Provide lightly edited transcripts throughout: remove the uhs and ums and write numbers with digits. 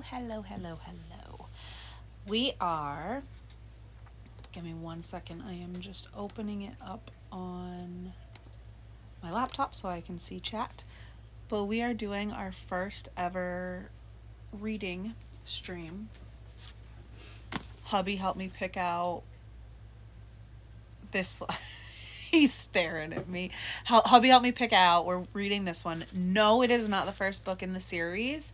Hello. We are, give me 1 second. I am just opening it up on my laptop so I can see chat. But we are doing our first ever reading stream. Hubby helped me pick out this. He's staring at me. Hubby helped me pick out. We're reading this one. No, it is not the first book in the series.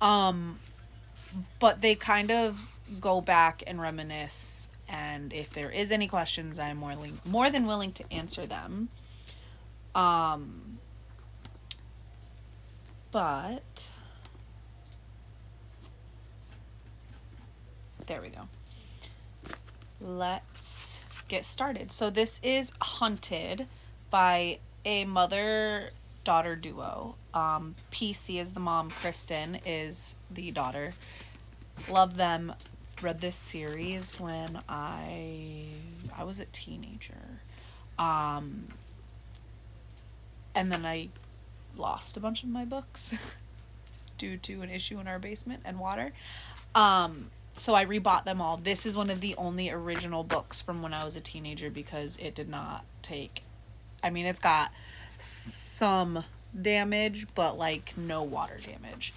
But they kind of go back and reminisce, and if there is any questions, I'm more than willing to answer them. But there we go. Let's get started. So this is Hunted by a mother-daughter duo. PC is the mom, Kristin is the daughter. Love them. Read this series when I was a teenager. And then I lost a bunch of my books due to an issue in our basement and water. So I rebought them all. This is one of the only original books from when I was a teenager because it did not take... I mean, it's got some damage, but like no water damage.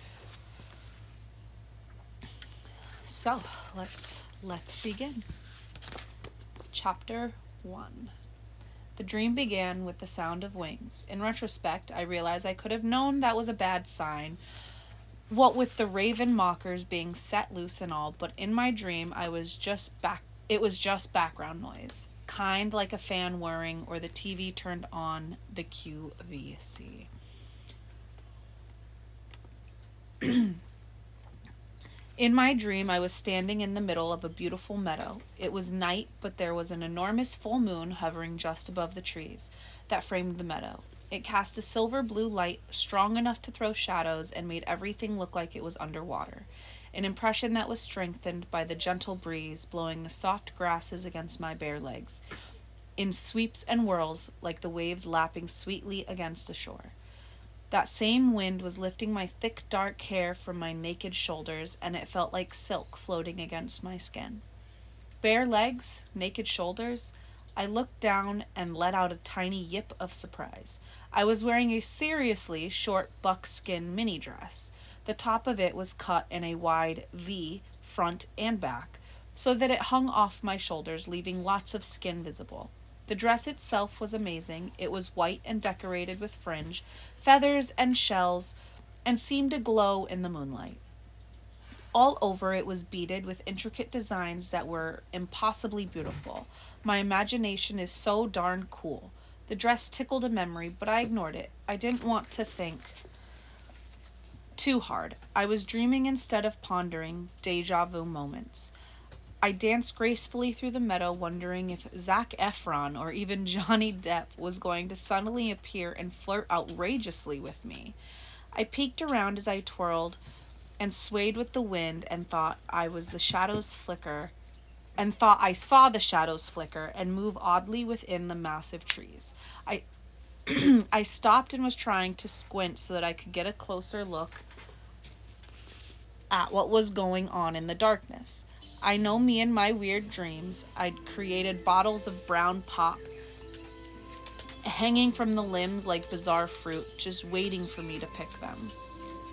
So let's begin. Chapter 1. The dream began with the sound of wings. In retrospect, I realize I could have known that was a bad sign, what with the raven mockers being set loose and all, but in my dream it was just background noise, kind like a fan whirring or the TV turned on the QVC. In my dream, I was standing in the middle of a beautiful meadow. It was night, but there was an enormous full moon hovering just above the trees that framed the meadow. It cast a silver blue light strong enough to throw shadows and made everything look like it was underwater, an impression that was strengthened by the gentle breeze blowing the soft grasses against my bare legs, in sweeps and whirls like the waves lapping sweetly against a shore. That same wind was lifting my thick, dark hair from my naked shoulders, and it felt like silk floating against my skin. Bare legs, naked shoulders. I looked down and let out a tiny yip of surprise. I was wearing a seriously short buckskin mini dress. The top of it was cut in a wide V, front and back, so that it hung off my shoulders, leaving lots of skin visible. The dress itself was amazing. It was white and decorated with fringe, feathers and shells, and seemed to glow in the moonlight. All over it was beaded with intricate designs that were impossibly beautiful. My imagination is so darn cool. The dress tickled a memory, but I ignored it. I didn't want to think too hard. I was dreaming instead of pondering, deja vu moments. I danced gracefully through the meadow, wondering if Zac Efron or even Johnny Depp was going to suddenly appear and flirt outrageously with me. I peeked around as I twirled and swayed with the wind and thought I saw the shadows flicker and move oddly within the massive trees. I stopped and was trying to squint so that I could get a closer look at what was going on in the darkness. I know me and my weird dreams. I'd created bottles of brown pop hanging from the limbs like bizarre fruit, just waiting for me to pick them.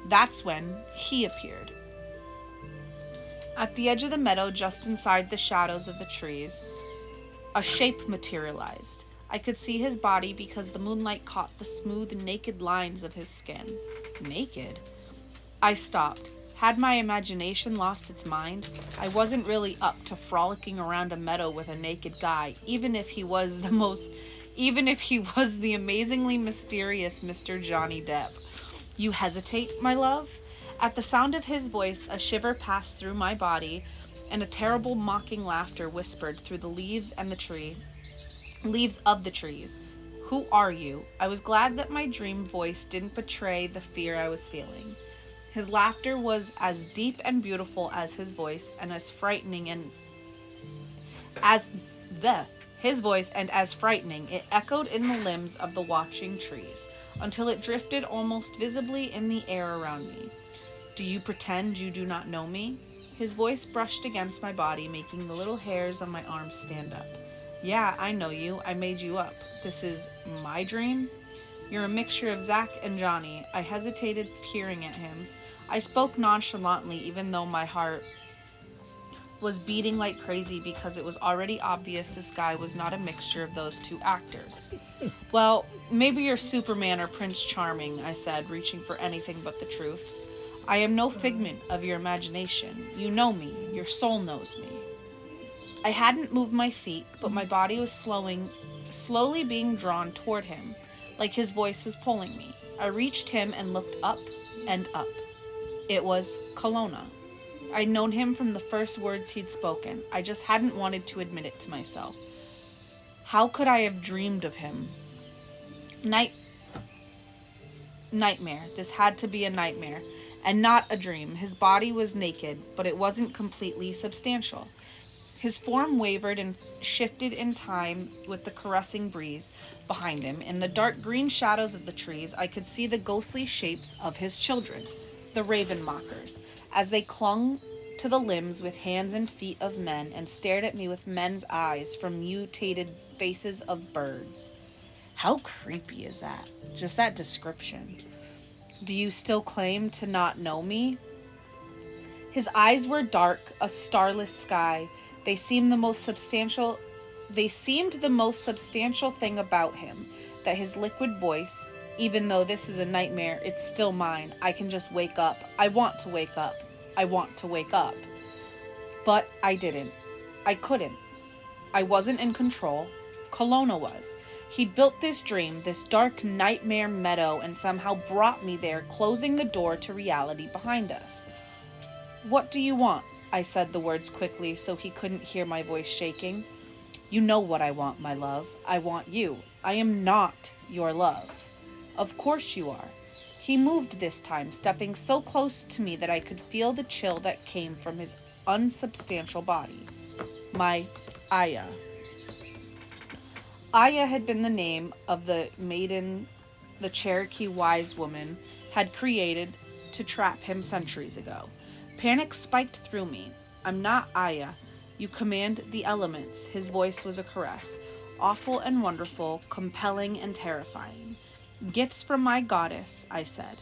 That's when he appeared. At the edge of the meadow, just inside the shadows of the trees, a shape materialized. I could see his body because the moonlight caught the smooth, naked lines of his skin. Naked? I stopped. Had my imagination lost its mind? I wasn't really up to frolicking around a meadow with a naked guy, even if he was the amazingly mysterious Mr. Johnny Depp. You hesitate, my love? At the sound of his voice, a shiver passed through my body, and a terrible mocking laughter whispered through the leaves of the trees. Who are you? I was glad that my dream voice didn't betray the fear I was feeling. His laughter was as deep and beautiful as his voice, and as frightening it echoed in the limbs of the watching trees, until it drifted almost visibly in the air around me. Do you pretend you do not know me? His voice brushed against my body, making the little hairs on my arms stand up. Yeah, I know you. I made you up. This is my dream? You're a mixture of Zach and Johnny. I hesitated, peering at him. I spoke nonchalantly, even though my heart was beating like crazy because it was already obvious this guy was not a mixture of those two actors. Well, maybe you're Superman or Prince Charming, I said, reaching for anything but the truth. I am no figment of your imagination. You know me. Your soul knows me. I hadn't moved my feet, but my body was slowly being drawn toward him, like his voice was pulling me. I reached him and looked up and up. It was Kelowna. I'd known him from the first words he'd spoken. I just hadn't wanted to admit it to myself. How could I have dreamed of him? Nightmare. This had to be a nightmare, and not a dream. His body was naked, but it wasn't completely substantial. His form wavered and shifted in time with the caressing breeze behind him. In the dark green shadows of the trees, I could see the ghostly shapes of his children, the raven mockers, as they clung to the limbs with hands and feet of men and stared at me with men's eyes from mutated faces of birds. How creepy is that? Just that description. Do you still claim to not know me? His eyes were dark, a starless sky. They seemed the most substantial thing about him, that his liquid voice, even though this is a nightmare, it's still mine. I can just wake up. I want to wake up. I want to wake up. But I didn't. I couldn't. I wasn't in control. Kelowna was. He'd built this dream, this dark nightmare meadow, and somehow brought me there, closing the door to reality behind us. What do you want? I said the words quickly so he couldn't hear my voice shaking. You know what I want, my love. I want you. I am not your love. Of course you are. He moved this time, stepping so close to me that I could feel the chill that came from his unsubstantial body. My Aya. Aya had been the name of the maiden the Cherokee wise woman had created to trap him centuries ago. Panic spiked through me. I'm not Aya. You command the elements. His voice was a caress. Awful and wonderful, compelling and terrifying. Gifts from my goddess, I said.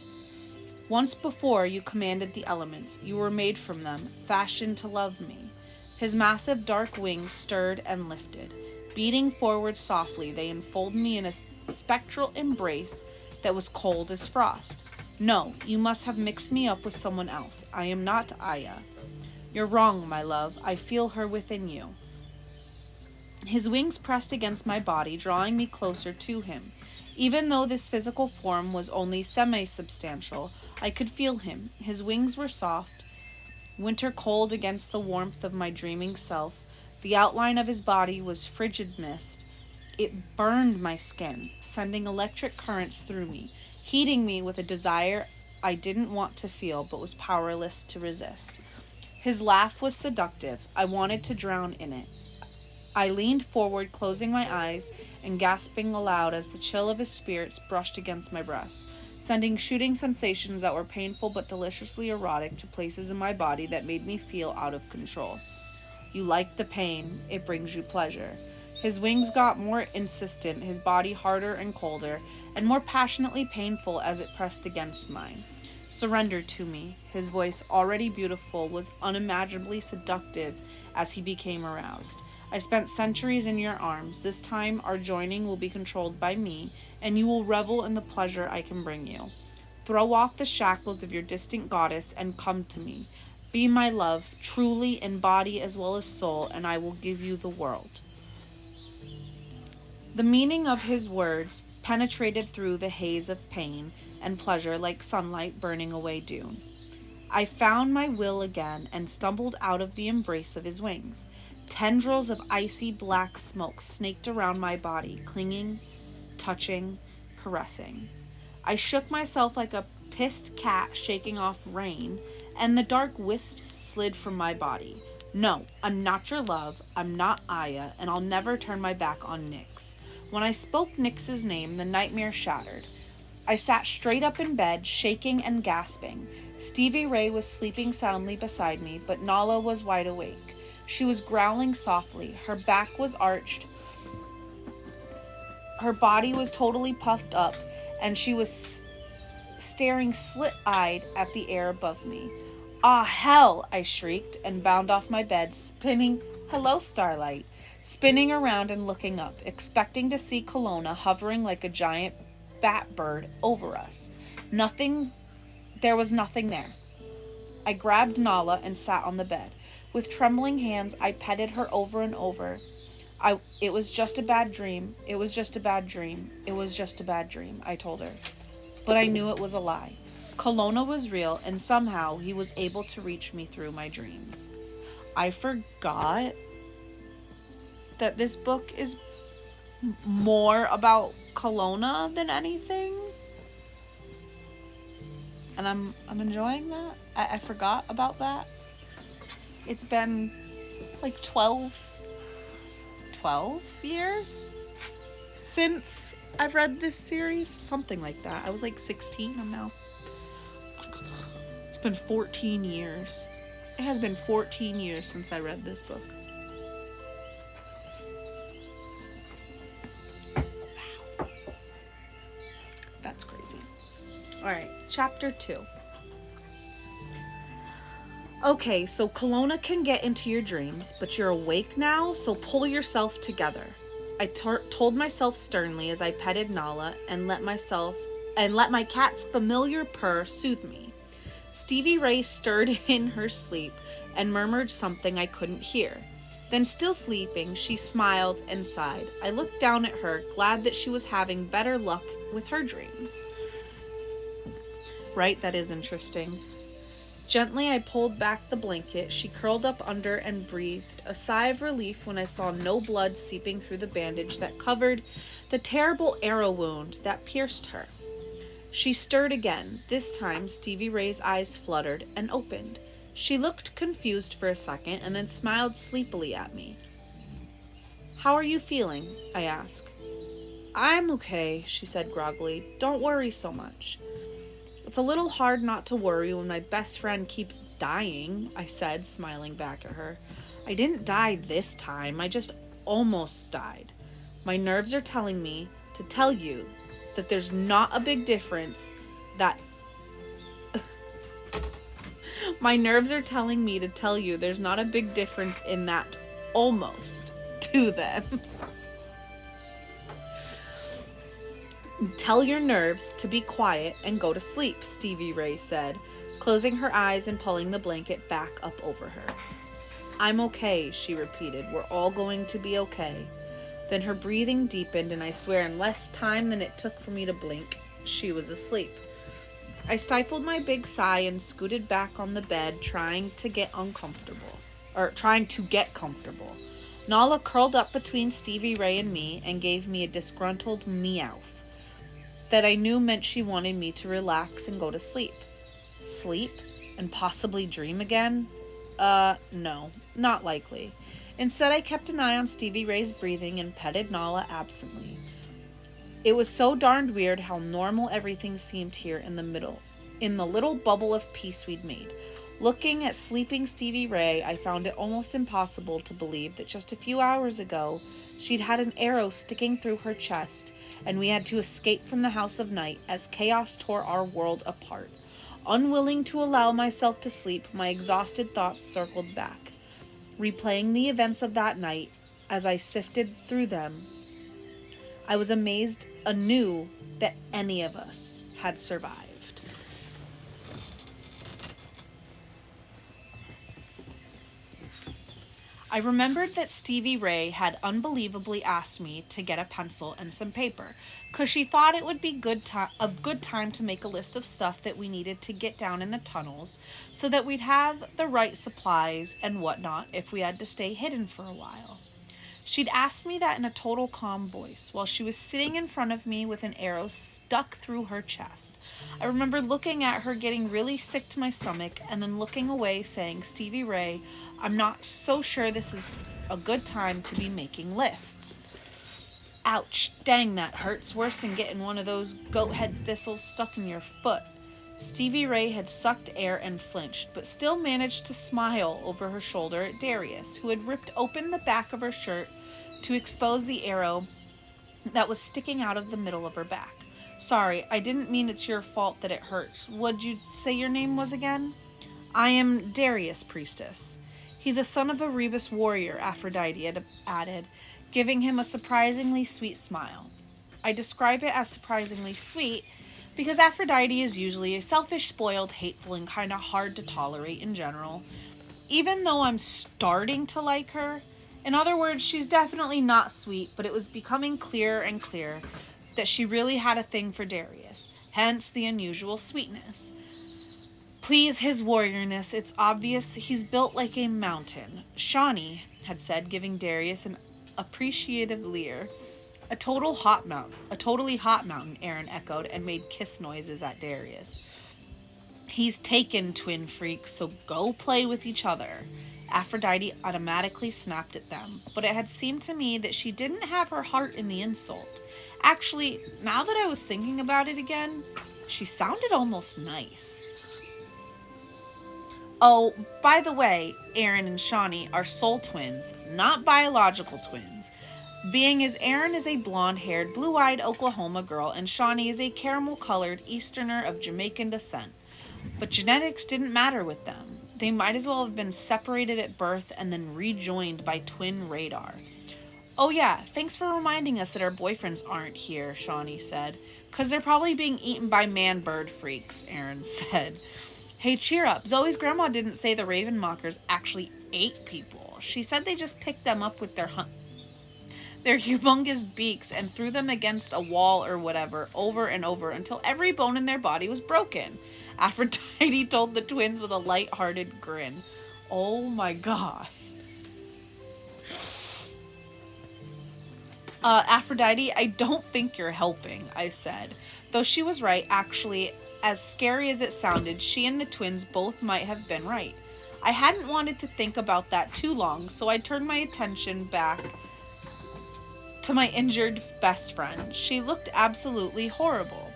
Once before you commanded the elements. You were made from them, fashioned to love me. His massive dark wings stirred and lifted. Beating forward softly, they enfolded me in a spectral embrace that was cold as frost. No, you must have mixed me up with someone else. I am not Aya. You're wrong, my love. I feel her within you. His wings pressed against my body, drawing me closer to him. Even though this physical form was only semi-substantial, I could feel him. His wings were soft, winter cold against the warmth of my dreaming self. The outline of his body was frigid mist. It burned my skin, sending electric currents through me, heating me with a desire I didn't want to feel but was powerless to resist. His laugh was seductive. I wanted to drown in it. I leaned forward, closing my eyes and gasping aloud as the chill of his spirits brushed against my breast, sending shooting sensations that were painful but deliciously erotic to places in my body that made me feel out of control. You like the pain. It brings you pleasure. His wings got more insistent, his body harder and colder, and more passionately painful as it pressed against mine. Surrender to me. His voice, already beautiful, was unimaginably seductive as he became aroused. I spent centuries in your arms. This time our joining will be controlled by me, and you will revel in the pleasure I can bring you. Throw off the shackles of your distant goddess and come to me. Be my love, truly in body as well as soul, and I will give you the world. The meaning of his words penetrated through the haze of pain and pleasure like sunlight burning away dew. I found my will again and stumbled out of the embrace of his wings. Tendrils of icy black smoke snaked around my body, clinging, touching, caressing. I shook myself like a pissed cat shaking off rain, and the dark wisps slid from my body. No, I'm not your love, I'm not Aya, and I'll never turn my back on Nyx. When I spoke Nyx's name, the nightmare shattered. I sat straight up in bed, shaking and gasping. Stevie Ray was sleeping soundly beside me, but Nala was wide awake. She was growling softly. Her back was arched. Her body was totally puffed up, and she was staring slit-eyed at the air above me. "Ah, hell!" I shrieked and bounded off my bed, hello, Starlight, spinning around and looking up, expecting to see Kelowna hovering like a giant bat bird over us. There was nothing there. I grabbed Nala and sat on the bed. With trembling hands, I petted her over and over. It was just a bad dream. It was just a bad dream. It was just a bad dream, I told her. But I knew it was a lie. Kelowna was real, and somehow he was able to reach me through my dreams. I forgot that this book is more about Kelowna than anything. And I'm enjoying that. I forgot about that. It's been like 12 years since I've read this series. Something like that. I was like 16. I'm now. It's been 14 years. It has been 14 years since I read this book. Wow. That's crazy. Alright, chapter 2. Okay, so Kelowna can get into your dreams, but you're awake now, so pull yourself together. I told myself sternly as I petted Nala and let my cat's familiar purr soothe me. Stevie Ray stirred in her sleep and murmured something I couldn't hear. Then, still sleeping, she smiled and sighed. I looked down at her, glad that she was having better luck with her dreams. Right, that is interesting. Gently, I pulled back the blanket. She curled up under and breathed a sigh of relief when I saw no blood seeping through the bandage that covered the terrible arrow wound that pierced her. She stirred again. This time, Stevie Ray's eyes fluttered and opened. She looked confused for a second and then smiled sleepily at me. "How are you feeling?" I asked. "I'm okay," she said groggily. "Don't worry so much." "It's a little hard not to worry when my best friend keeps dying," I said, smiling back at her. "I didn't die this time. I just almost died. My nerves are telling me to tell you that there's not a big difference My nerves are telling me to tell you there's not a big difference in that almost to them." "Tell your nerves to be quiet and go to sleep," Stevie Ray said, closing her eyes and pulling the blanket back up over her. "I'm okay," she repeated. "We're all going to be okay." Then her breathing deepened, and I swear in less time than it took for me to blink, she was asleep. I stifled my big sigh and scooted back on the bed, trying to get comfortable. Nala curled up between Stevie Ray and me and gave me a disgruntled meow that I knew meant she wanted me to relax and go to sleep. Sleep? And possibly dream again? No, not likely. Instead, I kept an eye on Stevie Ray's breathing and petted Nala absently. It was so darned weird how normal everything seemed here in the little bubble of peace we'd made. Looking at sleeping Stevie Ray, I found it almost impossible to believe that just a few hours ago, she'd had an arrow sticking through her chest, and we had to escape from the House of Night as chaos tore our world apart. Unwilling to allow myself to sleep, my exhausted thoughts circled back, replaying the events of that night. As I sifted through them, I was amazed anew that any of us had survived. I remembered that Stevie Ray had unbelievably asked me to get a pencil and some paper, because she thought it would be a good time to make a list of stuff that we needed to get down in the tunnels, so that we'd have the right supplies and whatnot if we had to stay hidden for a while. She'd asked me that in a total calm voice, while she was sitting in front of me with an arrow stuck through her chest. I remember looking at her, getting really sick to my stomach, and then looking away, saying, "Stevie Ray, I'm not so sure this is a good time to be making lists." Ouch, dang, that hurts. Worse than getting one of those goat head thistles stuck in your foot. Stevie Ray had sucked air and flinched, but still managed to smile over her shoulder at Darius, who had ripped open the back of her shirt to expose the arrow that was sticking out of the middle of her back. Sorry, I didn't mean it's your fault that it hurts. What'd you say your name was again? I am Darius, priestess. He's a son of a Rebus warrior, Aphrodite had added, giving him a surprisingly sweet smile. I describe it as surprisingly sweet because Aphrodite is usually a selfish, spoiled, hateful, and kind of hard to tolerate in general, even though I'm starting to like her. In other words, she's definitely not sweet, but it was becoming clearer and clearer that she really had a thing for Darius, hence the unusual sweetness. Please, his warriorness, it's obvious he's built like a mountain, Shawnee had said, giving Darius an appreciative leer. A totally hot mountain, Aaron echoed and made kiss noises at Darius. He's taken, twin freaks, so go play with each other. Aphrodite automatically snapped at them, but it had seemed to me that she didn't have her heart in the insult. Actually, now that I was thinking about it again, she sounded almost nice. Oh, by the way, Aaron and Shawnee are soul twins, not biological twins. Being as Aaron is a blonde-haired, blue-eyed Oklahoma girl and Shawnee is a caramel-colored Easterner of Jamaican descent. But genetics didn't matter with them. They might as well have been separated at birth and then rejoined by twin radar. Oh yeah, thanks for reminding us that our boyfriends aren't here, Shawnee said. 'Cause they're probably being eaten by man-bird freaks, Aaron said. Hey, cheer up. Zoe's grandma didn't say the Ravenmockers actually ate people. She said they just picked them up with their humongous beaks and threw them against a wall or whatever over and over until every bone in their body was broken. Aphrodite told the twins with a light-hearted grin. Oh my god. Aphrodite, I don't think you're helping, I said. Though she was right, actually, as scary as it sounded, she and the twins both might have been right. I hadn't wanted to think about that too long, so I turned my attention back to my injured best friend. She looked absolutely horrible.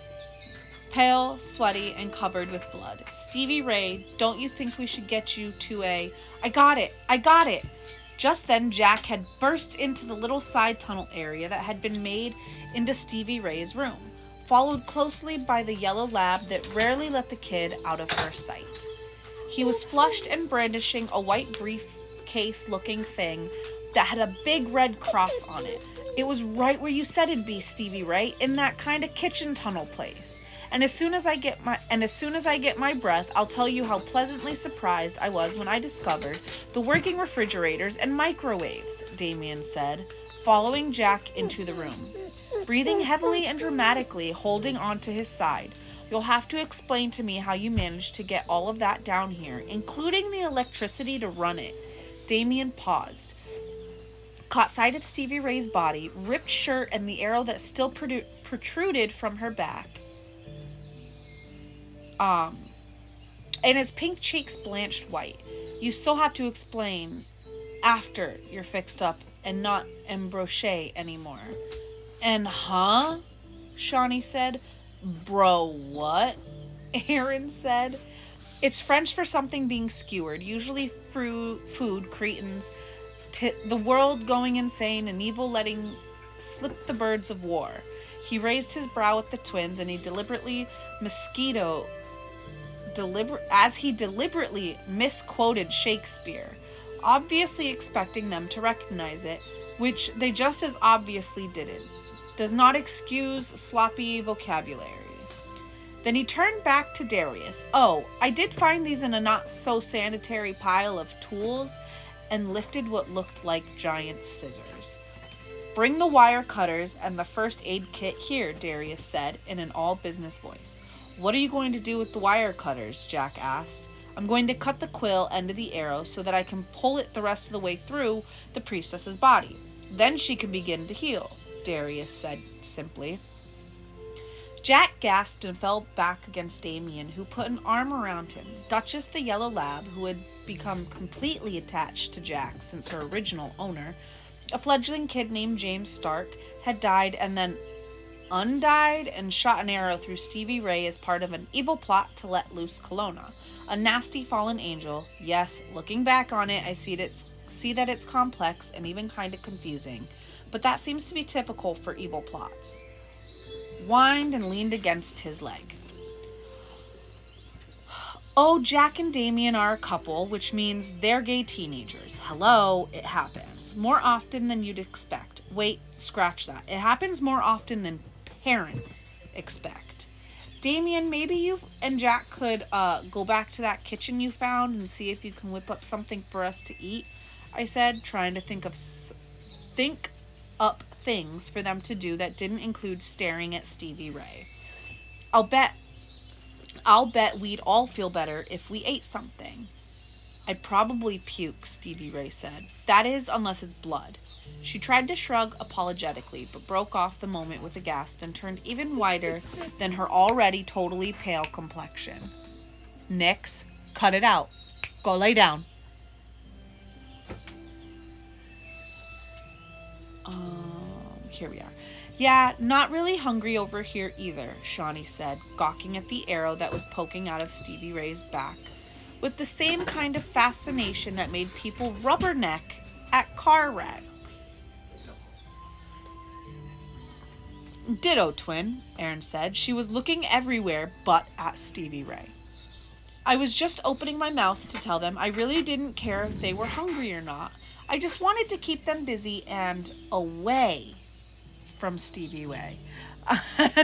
Pale, sweaty, and covered with blood. Stevie Ray, don't you think we should get you to a... I got it! Just then, Jack had burst into the little side tunnel area that had been made into Stevie Ray's room, followed closely by the yellow lab that rarely let the kid out of her sight. He was flushed and brandishing a white briefcase-looking thing that had a big red cross on it. It was right where you said it'd be, Stevie Ray, in that kind of kitchen tunnel place. And as soon as I get my breath, I'll tell you how pleasantly surprised I was when I discovered the working refrigerators and microwaves, Damien said, following Jack into the room. Breathing heavily and dramatically, holding onto his side. You'll have to explain to me how you managed to get all of that down here, including the electricity to run it. Damien paused, caught sight of Stevie Ray's body, ripped shirt, and the arrow that still protruded from her back. And his pink cheeks blanched white. You still have to explain after you're fixed up and not embroche anymore. And huh? Shawnee said. Bro, what? Aaron said. It's French for something being skewered, usually food, cretins, the world going insane and evil letting slip the birds of war. He raised his brow at the twins and he deliberately misquoted Shakespeare, obviously expecting them to recognize it, which they just as obviously didn't. Does not excuse sloppy vocabulary. Then he turned back to Darius. Oh, I did find these in a not-so-sanitary pile of tools and lifted what looked like giant scissors. Bring the wire cutters and the first aid kit here, Darius said in an all-business voice. What are you going to do with the wire cutters? Jack asked. I'm going to cut the quill end of the arrow so that I can pull it the rest of the way through the priestess's body. Then she can begin to heal, Darius said simply. Jack gasped and fell back against Damien, who put an arm around him. Duchess the yellow lab, who had become completely attached to Jack since her original owner, A fledgling kid named James Stark had died and then undied and shot an arrow through Stevie Ray as part of an evil plot to let loose Kelowna, a nasty fallen angel. Yes, looking back on it, I see that it's complex and even kind of confusing, but that seems to be typical for evil plots. Whined and leaned against his leg. Oh, Jack and Damien are a couple, which means they're gay teenagers. Hello, it happens. More often than you'd expect. Wait, scratch that. It happens more often than parents expect. Damien, maybe you and Jack could go back to that kitchen you found and see if you can whip up something for us to eat, I said, trying to think up things for them to do that didn't include staring at Stevie Ray. I'll bet we'd all feel better if we ate something. I'd probably puke, Stevie Ray said. That is, unless it's blood. She tried to shrug apologetically, but broke off the moment with a gasp and turned even whiter than her already totally pale complexion. Nix, cut it out. Go lay down. Here we are. Yeah, not really hungry over here either, Shawnee said, gawking at the arrow that was poking out of Stevie Ray's back, with the same kind of fascination that made people rubberneck at car wrecks. Ditto, twin, Erin said. She was looking everywhere but at Stevie Ray. I was just opening my mouth to tell them I really didn't care if they were hungry or not. I just wanted to keep them busy and away from Stevie Ray.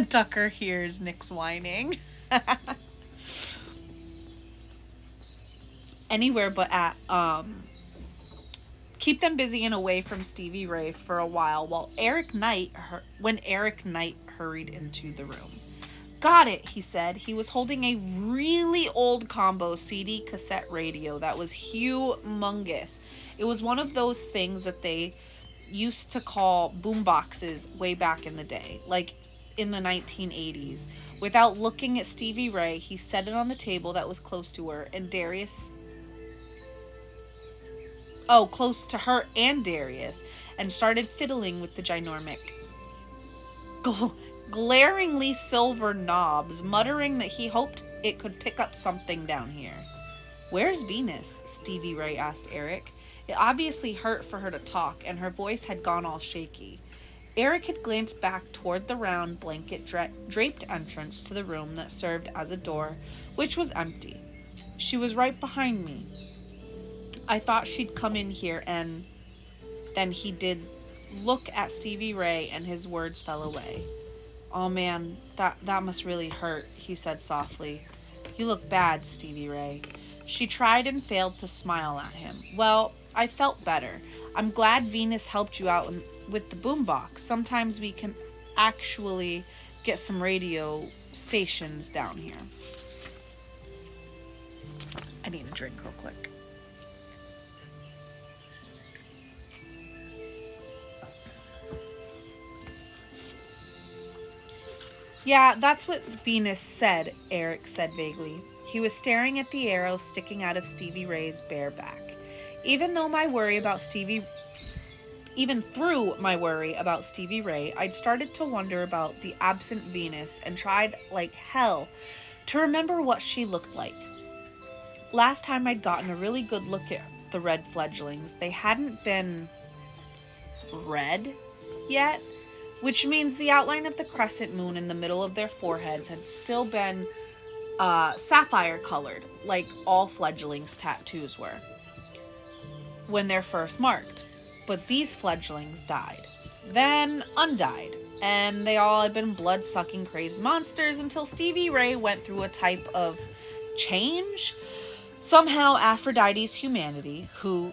Tucker hears Nick's whining. Anywhere but at, keep them busy and away from Stevie Ray for a while when Eric Knight hurried into the room. Got it, he said. He was holding a really old combo CD cassette radio that was humongous. It was one of those things that they used to call boomboxes way back in the day, like in the 1980s. Without looking at Stevie Ray, he set it on the table that was close to her, and close to her and Darius, and started fiddling with the ginormic, glaringly silver knobs, muttering that he hoped it could pick up something down here. Where's Venus? Stevie Ray asked Eric. It obviously hurt for her to talk, and her voice had gone all shaky. Eric had glanced back toward the round, blanket-draped entrance to the room that served as a door, which was empty. She was right behind me. I thought she'd come in here, and then he did look at Stevie Ray, and his words fell away. Oh man, that must really hurt, he said softly. You look bad, Stevie Ray. She tried and failed to smile at him. Well, I felt better. I'm glad Venus helped you out with the boombox. Sometimes we can actually get some radio stations down here. I need a drink real quick. Yeah, that's what Venus said, Eric said vaguely. He was staring at the arrow sticking out of Stevie Ray's bare back. Even through my worry about Stevie Ray, I'd started to wonder about the absent Venus and tried like hell to remember what she looked like. Last time I'd gotten a really good look at the red fledglings, they hadn't been red yet, which means the outline of the crescent moon in the middle of their foreheads had still been sapphire colored, like all fledglings' tattoos were when they're first marked. But these fledglings died, then undied, and they all had been blood-sucking crazed monsters until Stevie Ray went through a type of change. Somehow Aphrodite's humanity, who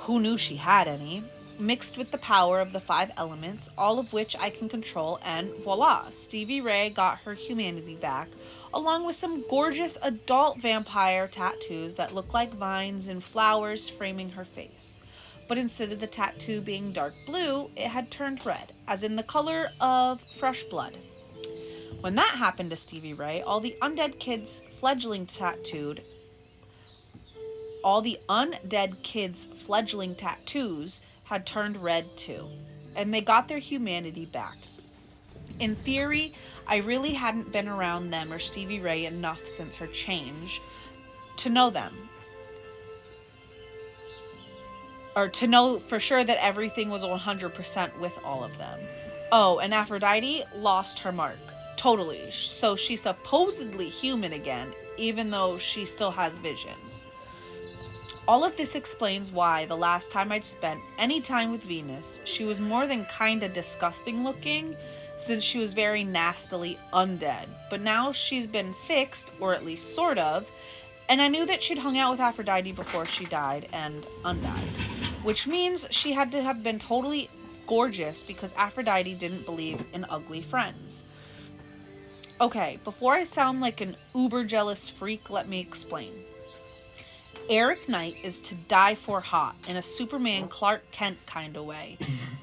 knew she had any, mixed with the power of the 5 elements, all of which I can control, and voila, Stevie Ray got her humanity back, along with some gorgeous adult vampire tattoos that look like vines and flowers framing her face. But instead of the tattoo being dark blue, it had turned red, as in the color of fresh blood. When that happened to Stevie Ray, all the undead kids' fledgling tattoos had turned red too, and they got their humanity back. In theory, I really hadn't been around them or Stevie Ray enough since her change to know them. Or to know for sure that everything was 100% with all of them. Oh, and Aphrodite lost her mark. Totally. So she's supposedly human again, even though she still has visions. All of this explains why the last time I'd spent any time with Venus, she was more than kinda disgusting looking, since she was very nastily undead. But now she's been fixed, or at least sort of, and I knew that she'd hung out with Aphrodite before she died and undied. Which means she had to have been totally gorgeous because Aphrodite didn't believe in ugly friends. Okay, before I sound like an uber jealous freak, let me explain. Eric Knight is to die for hot in a Superman Clark Kent kind of way.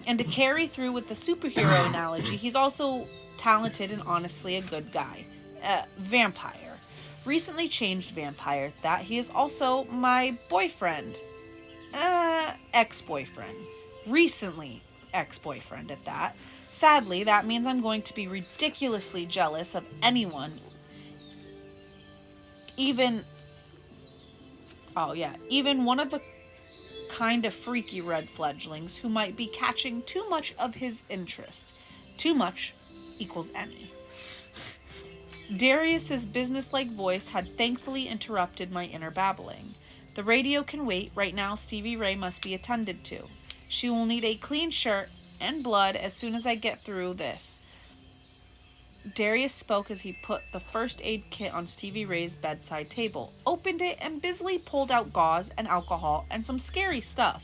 And to carry through with the superhero analogy, he's also talented and honestly a good guy. Vampire. Recently changed vampire. That he is also my boyfriend. Ex-boyfriend. Recently ex-boyfriend at that. Sadly, that means I'm going to be ridiculously jealous of anyone. Even one of the kind of freaky red fledglings who might be catching too much of his interest. Too much equals any. Darius's businesslike voice had thankfully interrupted my inner babbling. The radio can wait. Right now, Stevie Ray must be attended to. She will need a clean shirt and blood as soon as I get through this. Darius spoke as he put the first aid kit on Stevie Ray's bedside table, opened it, and busily pulled out gauze and alcohol and some scary stuff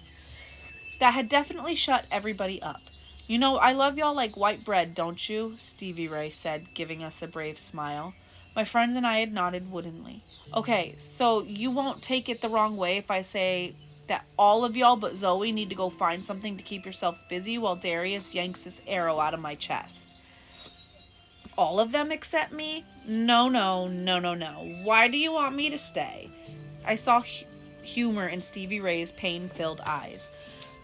that had definitely shut everybody up. You know, I love y'all like white bread, don't you? Stevie Ray said, giving us a brave smile. My friends and I had nodded woodenly. Okay, so you won't take it the wrong way if I say that all of y'all but Zoey need to go find something to keep yourselves busy while Darius yanks this arrow out of my chest. All of them except me? No. Why do you want me to stay? I saw humor in Stevie Ray's pain-filled eyes.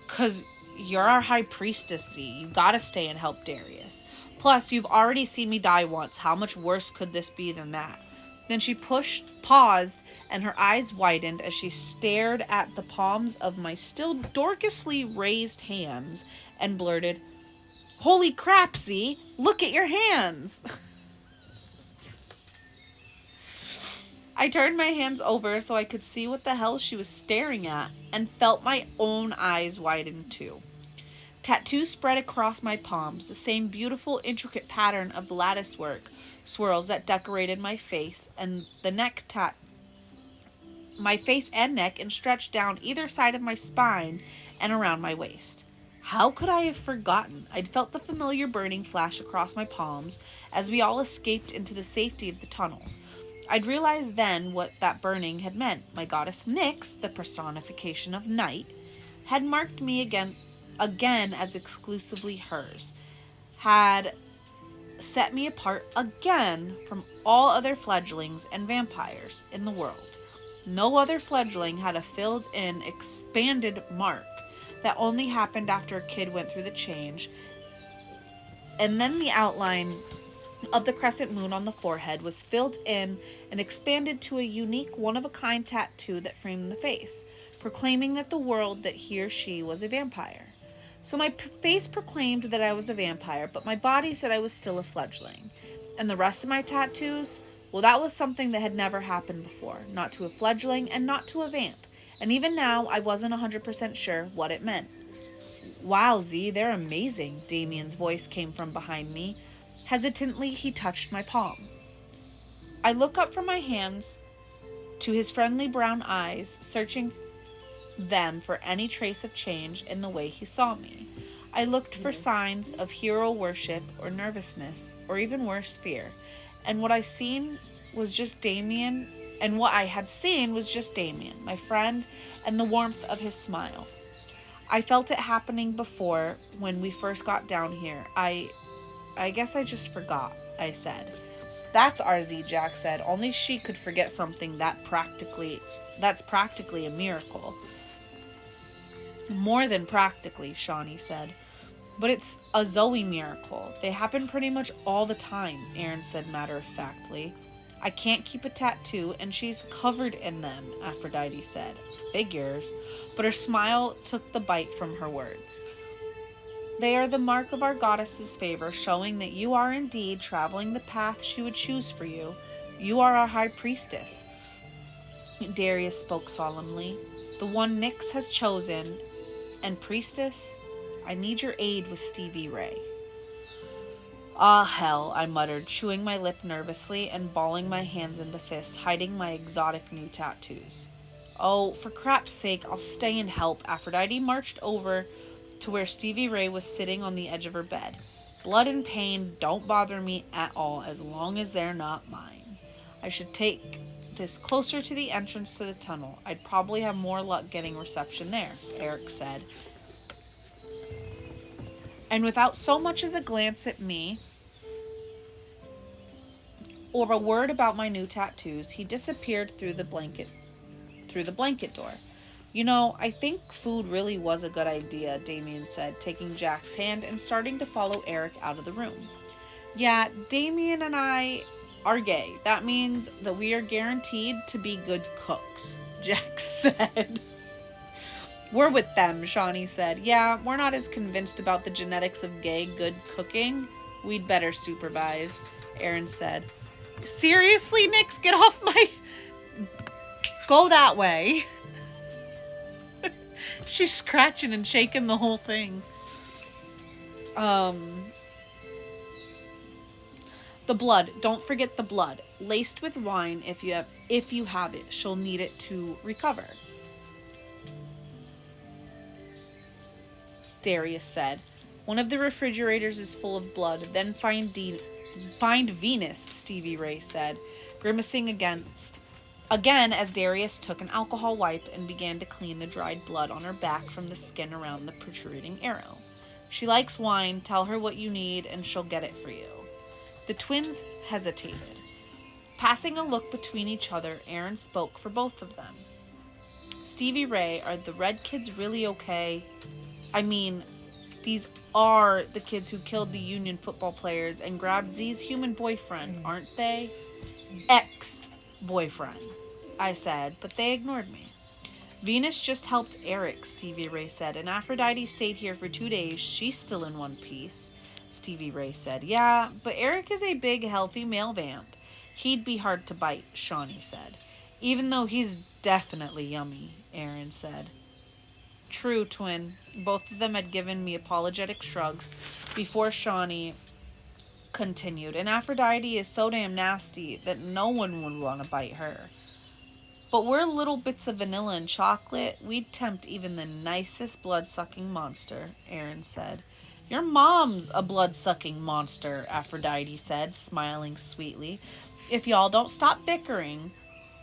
'Cause you're our high priestess, Z. You gotta stay and help Darius. Plus, you've already seen me die once. How much worse could this be than that? Then she paused, and her eyes widened as she stared at the palms of my still dorcously raised hands and blurted, "Holy crap, Z! Look at your hands!" I turned my hands over so I could see what the hell she was staring at and felt my own eyes widen too. Tattoos spread across my palms, the same beautiful, intricate pattern of lattice work swirls that decorated my face and my face and neck, and stretched down either side of my spine and around my waist. How could I have forgotten? I'd felt the familiar burning flash across my palms as we all escaped into the safety of the tunnels. I'd realized then what that burning had meant. My goddess Nyx, the personification of night, had marked me again as exclusively hers, had set me apart again from all other fledglings and vampires in the world. No other fledgling had a filled-in, expanded mark that only happened after a kid went through the change, and then the outline of the crescent moon on the forehead was filled in and expanded to a unique, one-of-a-kind tattoo that framed the face, proclaiming that the world that he or she was a vampire. So my face proclaimed that I was a vampire, but my body said I was still a fledgling. And the rest of my tattoos, well, that was something that had never happened before, not to a fledgling and not to a vamp. And even now, I wasn't 100% sure what it meant. Wow, Z, they're amazing, Damien's voice came from behind me. Hesitantly, he touched my palm. I look up from my hands to his friendly brown eyes, searching them for any trace of change in the way he saw me. I looked for signs of hero worship or nervousness, or even worse, fear. And what I had seen was just Damien, my friend, and the warmth of his smile. I felt it happening before when we first got down here. I guess I just forgot, I said. That's RZ, Jack said. Only she could forget something that's practically a miracle. More than practically, Shawnee said. But it's a Zoe miracle. They happen pretty much all the time, Aaron said matter-of-factly. I can't keep a tattoo, and she's covered in them, Aphrodite said. Figures. But her smile took the bite from her words. They are the mark of our goddess's favor, showing that you are indeed traveling the path she would choose for you. You are our high priestess. Darius spoke solemnly. The one Nyx has chosen. And priestess, I need your aid with Stevie Ray. Ah, hell, I muttered, chewing my lip nervously and balling my hands into fists, hiding my exotic new tattoos. Oh, for crap's sake, I'll stay and help. Aphrodite marched over to where Stevie Ray was sitting on the edge of her bed. Blood and pain don't bother me at all as long as they're not mine. I should take this closer to the entrance to the tunnel. I'd probably have more luck getting reception there, Eric said. And without so much as a glance at me or a word about my new tattoos, he disappeared through the blanket door. You know, I think food really was a good idea, Damien said, taking Jack's hand and starting to follow Eric out of the room. Yeah, Damien and I are gay. That means that we are guaranteed to be good cooks, Jack said. We're with them, Shawnee said. Yeah, we're not as convinced about the genetics of gay good cooking. We'd better supervise, Aaron said. Seriously, Nyx, get off my... Go that way. She's scratching and shaking the whole thing. The blood. Don't forget the blood. Laced with wine if you have it. She'll need it to recover. Darius said. One of the refrigerators is full of blood. Then find Venus, Stevie Ray said, grimacing again as Darius took an alcohol wipe and began to clean the dried blood on her back from the skin around the protruding arrow. She likes wine. Tell her what you need and she'll get it for you. The twins hesitated. Passing a look between each other, Aaron spoke for both of them. Stevie Ray, are the red kids really okay? I mean, these are the kids who killed the Union football players and grabbed Z's human boyfriend, aren't they? Ex-boyfriend, I said, but they ignored me. Venus just helped Eric, Stevie Ray said, and Aphrodite stayed here for 2 days. She's still in one piece, Stevie Ray said. Yeah, but Eric is a big, healthy male vamp. He'd be hard to bite, Shawnee said. Even though he's definitely yummy, Aaron said. True, twin. Both of them had given me apologetic shrugs before Shawnee continued. And Aphrodite is so damn nasty that no one would want to bite her. But we're little bits of vanilla and chocolate. We'd tempt even the nicest blood-sucking monster, Aaron said. Your mom's a blood-sucking monster, Aphrodite said, smiling sweetly. If y'all don't stop bickering,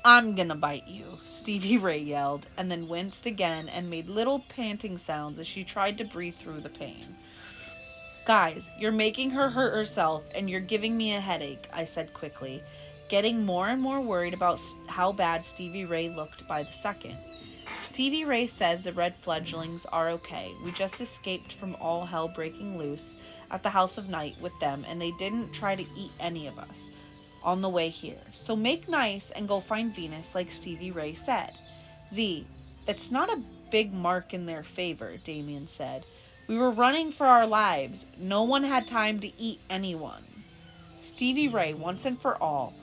I'm gonna bite you, Stevie Ray yelled, and then winced again and made little panting sounds as she tried to breathe through the pain. Guys, you're making her hurt herself, and you're giving me a headache, I said quickly, getting more and more worried about how bad Stevie Ray looked by the second. Stevie Ray says the red fledglings are okay. We just escaped from all hell breaking loose at the House of Night with them, and they didn't try to eat any of us on the way here. So make nice and go find Venus like Stevie Ray said. Z, it's not a big mark in their favor, Damien said. We were running for our lives. No one had time to eat anyone. Stevie Ray, once and for all,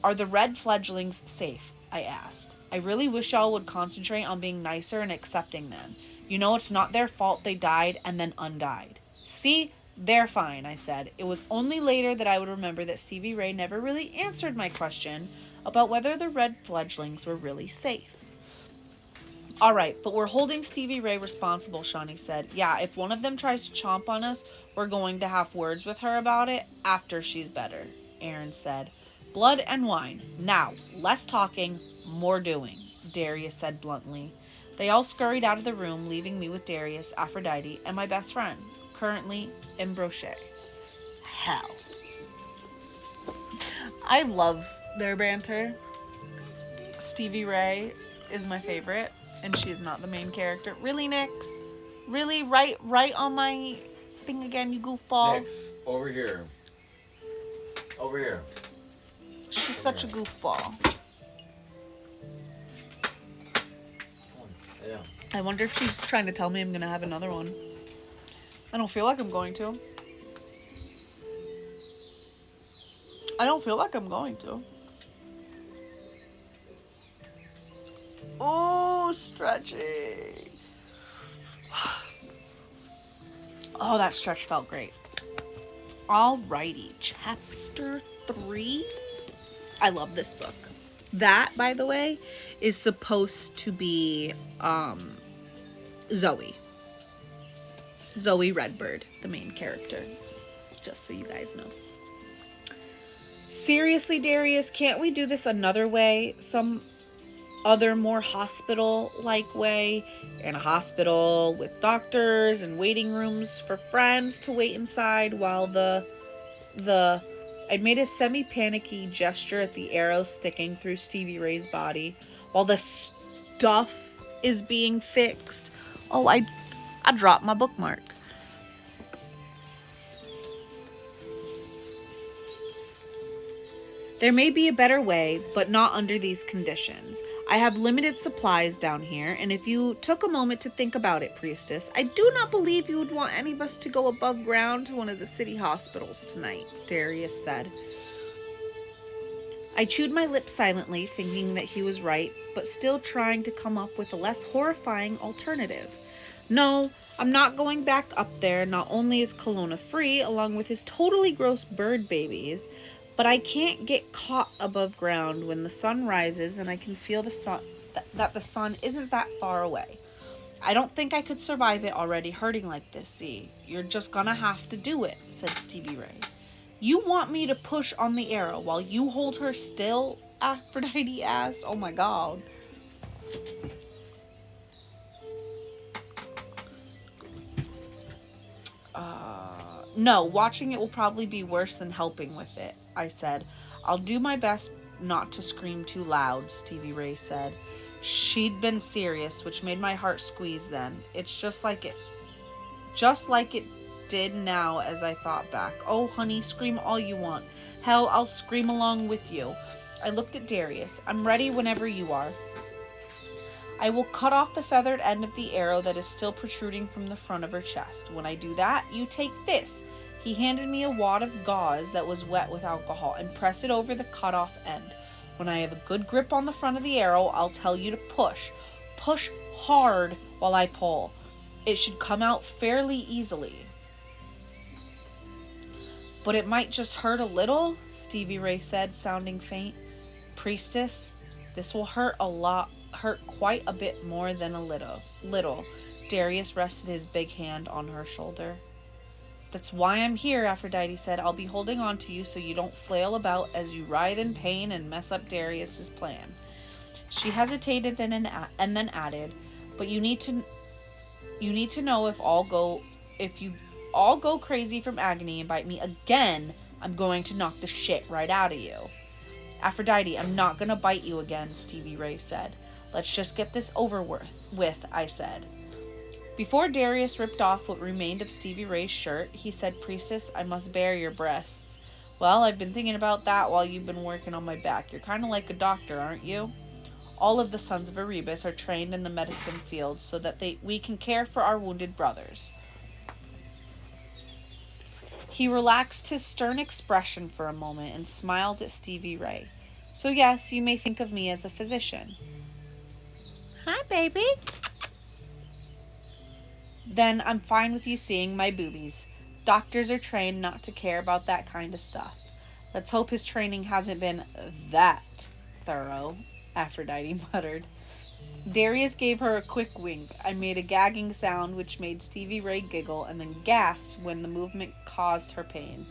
are the red fledglings safe? I asked. I really wish y'all would concentrate on being nicer and accepting them. You know it's not their fault they died and then undied. See? They're fine, I said. It was only later that I would remember that Stevie Ray never really answered my question about whether the red fledglings were really safe. All right, but we're holding Stevie Ray responsible, Shawnee said. Yeah, if one of them tries to chomp on us, we're going to have words with her about it after she's better, Aaron said. Blood and wine. Now, less talking, more doing, Darius said bluntly. They all scurried out of the room, leaving me with Darius, Aphrodite, and my best friend, currently in Brochet. Hell. I love their banter. Stevie Ray is my favorite, and she is not the main character. Really, Nyx? Really? Right on my thing again, you goofball. Next, over here. Over here. She's such a goofball. Yeah. I wonder if she's trying to tell me I'm gonna have another one. I don't feel like I'm going to. Oh, stretching. Oh, that stretch felt great. Alrighty, chapter 3. I love this book. That, by the way, is supposed to be Zoey Redbird, the main character. Just so you guys know. Seriously, Darius, can't we do this another way? Some other more hospital-like way? In a hospital with doctors and waiting rooms for friends to wait inside while I made a semi-panicky gesture at the arrow sticking through Stevie Ray's body while the stuff is being fixed. Oh, I dropped my bookmark. There may be a better way, but not under these conditions. I have limited supplies down here, and if you took a moment to think about it, Priestess, I do not believe you would want any of us to go above ground to one of the city hospitals tonight, Darius said. I chewed my lips silently, thinking that he was right, but still trying to come up with a less horrifying alternative. No, I'm not going back up there. Not only is Kelowna free, along with his totally gross bird babies, but I can't get caught above ground when the sun rises and I can feel the sun that the sun isn't that far away. I don't think I could survive it already hurting like this, Z. You're just gonna have to do it, said Stevie Ray. You want me to push on the arrow while you hold her still? Aphrodite asked. Oh my god. No, watching it will probably be worse than helping with it, I said. I'll do my best not to scream too loud, Stevie Ray said. She'd been serious, which made my heart squeeze then. It's just like it did now as I thought back. Oh, honey, scream all you want. Hell, I'll scream along with you. I looked at Darius. I'm ready whenever you are. I will cut off the feathered end of the arrow that is still protruding from the front of her chest. When I do that, you take this. He handed me a wad of gauze that was wet with alcohol and press it over the cut off end. When I have a good grip on the front of the arrow, I'll tell you to push. Push hard while I pull. It should come out fairly easily. But it might just hurt a little, Stevie Ray said, sounding faint. Priestess, this will hurt quite a bit more than a little. Darius rested his big hand on her shoulder. That's why I'm here, Aphrodite said. I'll be holding on to you so you don't flail about as you writhe in pain and mess up Darius's plan. She hesitated and then added, but you need to know if you all go crazy from agony and bite me again, I'm going to knock the shit right out of you. Aphrodite, I'm not gonna bite you again, Stevie Ray said. Let's just get this over with, I said. Before Darius ripped off what remained of Stevie Ray's shirt, he said, Priestess, I must bare your breasts. Well, I've been thinking about that while you've been working on my back. You're kind of like a doctor, aren't you? All of the sons of Erebus are trained in the medicine field so that we can care for our wounded brothers. He relaxed his stern expression for a moment and smiled at Stevie Ray. So yes, you may think of me as a physician. Hi, baby. Then I'm fine with you seeing my boobies. Doctors are trained not to care about that kind of stuff. Let's hope his training hasn't been that thorough, Aphrodite muttered. Darius gave her a quick wink. I made a gagging sound which made Stevie Ray giggle and then gasp when the movement caused her pain.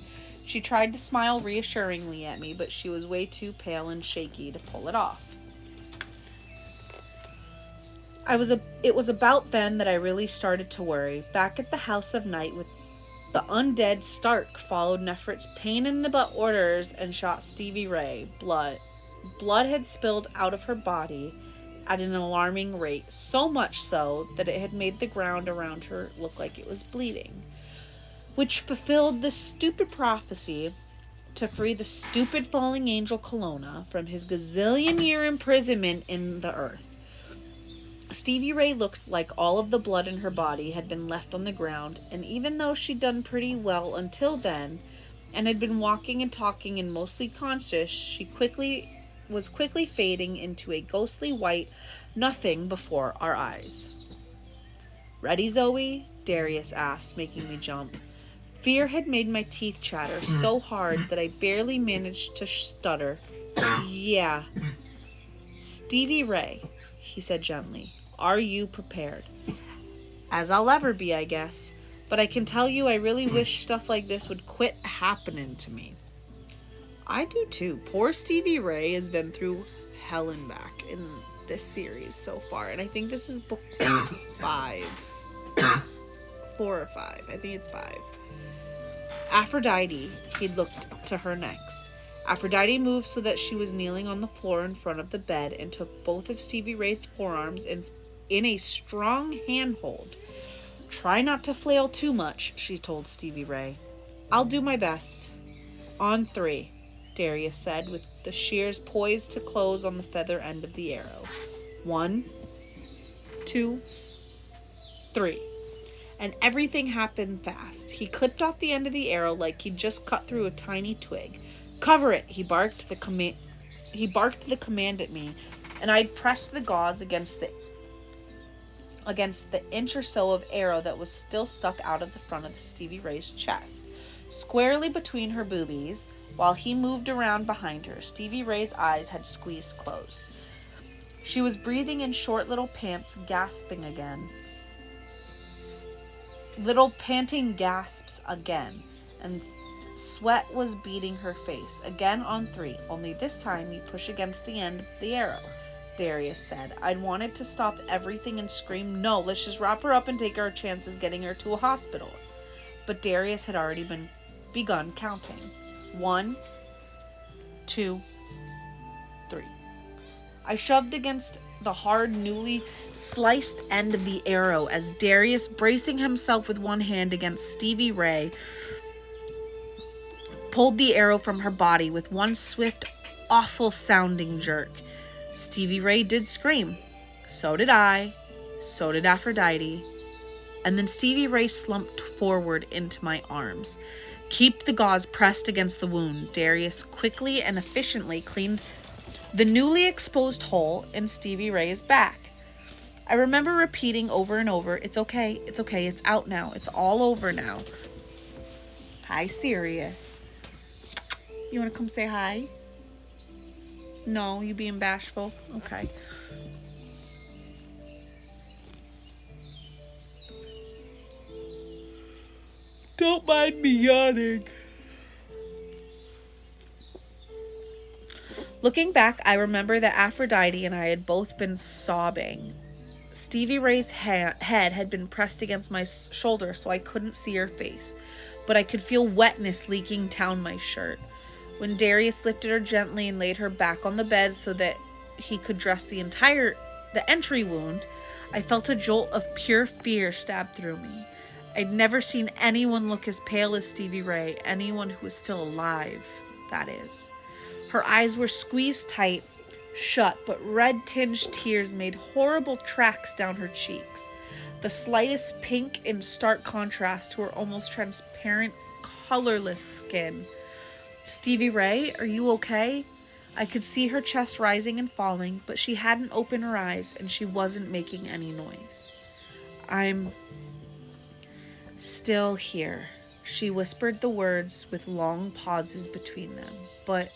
She tried to smile reassuringly at me, but she was way too pale and shaky to pull it off. It was about then that I really started to worry. Back at the House of Night with the undead, Stark followed Nefret's pain-in-the-butt orders and shot Stevie Ray. Blood had spilled out of her body at an alarming rate, so much so that it had made the ground around her look like it was bleeding, which fulfilled the stupid prophecy to free the stupid falling angel Kelowna from his gazillion-year imprisonment in the earth. Stevie Ray looked like all of the blood in her body had been left on the ground, and even though she'd done pretty well until then, and had been walking and talking and mostly conscious, she was quickly fading into a ghostly white nothing before our eyes. "Ready, Zoe?" Darius asked, making me jump. Fear had made my teeth chatter so hard that I barely managed to stutter. "Yeah." "Stevie Ray," he said gently. "Are you prepared?" "As I'll ever be, I guess. But I can tell you I really wish stuff like this would quit happening to me." I do too. Poor Stevie Ray has been through hell and back in this series so far. And I think this is book 5. 4 or 5. I think it's 5. Aphrodite, he looked to her next. Aphrodite moved so that she was kneeling on the floor in front of the bed and took both of Stevie Ray's forearms in a strong handhold. "Try not to flail too much," she told Stevie Ray. "I'll do my best." "On 3, Darius said, with the shears poised to close on the feather end of the arrow. 1, 2, 3. And everything happened fast. He clipped off the end of the arrow like he'd just cut through a tiny twig. "Cover it," he barked the command at me, and I'd pressed the gauze against the inch or so of arrow that was still stuck out of the front of Stevie Ray's chest, squarely between her boobies. While he moved around behind her, Stevie Ray's eyes had squeezed closed. She was breathing in short little pants, gasping again. Little panting gasps again, and sweat was beading her face. "Again on 3, only this time you push against the end of the arrow," Darius said. I'd wanted to stop everything and scream, "No, let's just wrap her up and take our chances getting her to a hospital." But Darius had already begun counting. 1, 2, 3. I shoved against the hard, newly sliced end of the arrow as Darius, bracing himself with one hand against Stevie Ray, pulled the arrow from her body with one swift, awful-sounding jerk. Stevie Ray did scream. So did I. So did Aphrodite. And then Stevie Ray slumped forward into my arms. "Keep the gauze pressed against the wound." Darius quickly and efficiently cleaned the newly exposed hole in Stevie Ray's back. I remember repeating over and over, "It's okay, it's okay, it's out now, it's all over now." "Hi, Sirius. You want to come say hi?" "No, you being bashful?" "Okay." Don't mind me yawning. Looking back, I remember that Aphrodite and I had both been sobbing. Stevie Ray's head had been pressed against my shoulder so I couldn't see her face, but I could feel wetness leaking down my shirt. When Darius lifted her gently and laid her back on the bed so that he could dress the entry wound, I felt a jolt of pure fear stab through me. I'd never seen anyone look as pale as Stevie Ray, anyone who was still alive, that is. Her eyes were squeezed tight, shut, but red-tinged tears made horrible tracks down her cheeks, the slightest pink in stark contrast to her almost transparent, colorless skin. "Stevie Ray, are you okay?" I could see her chest rising and falling, but she hadn't opened her eyes, and she wasn't making any noise. "I'm still here," she whispered the words with long pauses between them, "but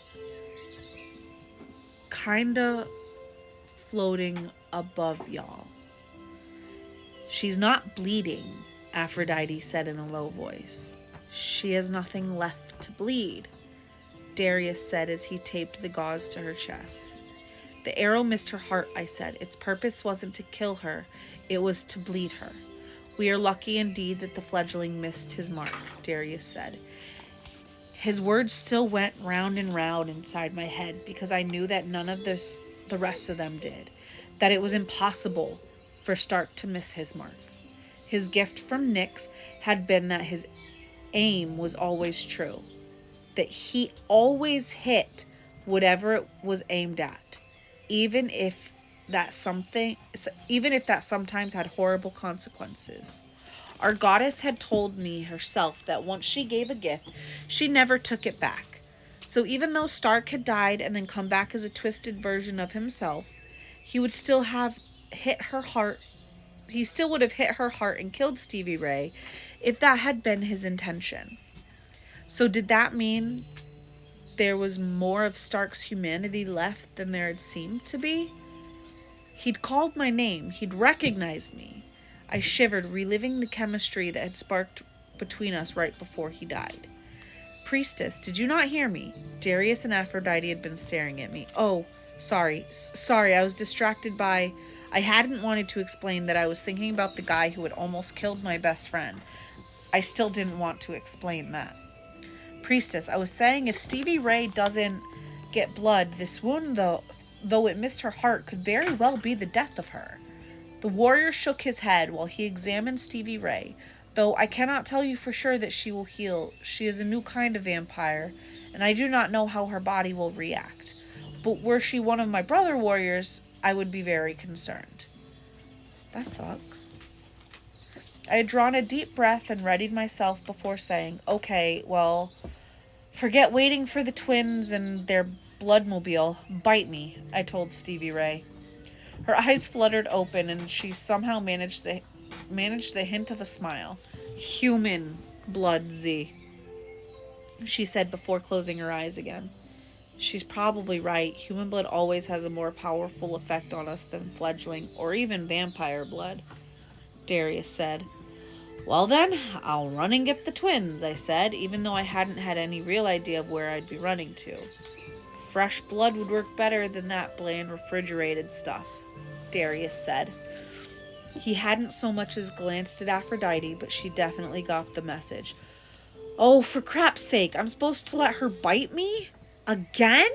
kinda floating above y'all." "She's not bleeding," Aphrodite said in a low voice. "She has nothing left to bleed," Darius said as he taped the gauze to her chest. "The arrow missed her heart," I said. "Its purpose wasn't to kill her, it was to bleed her." "We are lucky indeed that the fledgling missed his mark," Darius said. His words still went round and round inside my head because I knew that none of the rest of them did. that it was impossible for Stark to miss his mark. His gift from Nyx had been that his aim was always true, that he always hit whatever it was aimed at, even if that sometimes had horrible consequences. Our goddess had told me herself that once she gave a gift, she never took it back. So even though Stark had died and then come back as a twisted version of himself, he would still have hit her heart. He still would have hit her heart and killed Stevie Ray if that had been his intention. So did that mean there was more of Stark's humanity left than there had seemed to be? He'd called my name. He'd recognized me. I shivered, reliving the chemistry that had sparked between us right before he died. Priestess, did you not hear me? Darius and Aphrodite had been staring at me. Oh, sorry, I was distracted by... I hadn't wanted to explain that I was thinking about the guy who had almost killed my best friend. I still didn't want to explain that. Priestess, I was saying if Stevie Ray doesn't get blood, this wound, though it missed her heart, could very well be the death of her. The warrior shook his head while he examined Stevie Ray. Though I cannot tell you for sure that she will heal. She is a new kind of vampire, and I do not know how her body will react. But were she one of my brother warriors, I would be very concerned. That sucks. I had drawn a deep breath and readied myself before saying, okay, well, forget waiting for the twins and their bloodmobile. Bite me, I told Stevie Ray. Her eyes fluttered open, and she somehow managed the hint of a smile. Human blood, Z, she said before closing her eyes again. She's probably right. Human blood always has a more powerful effect on us than fledgling or even vampire blood, Darius said. Well then, I'll run and get the twins, I said, even though I hadn't had any real idea of where I'd be running to. Fresh blood would work better than that bland refrigerated stuff, Darius said. He hadn't so much as glanced at Aphrodite, but she definitely got the message. Oh, for crap's sake, I'm supposed to let her bite me? Again?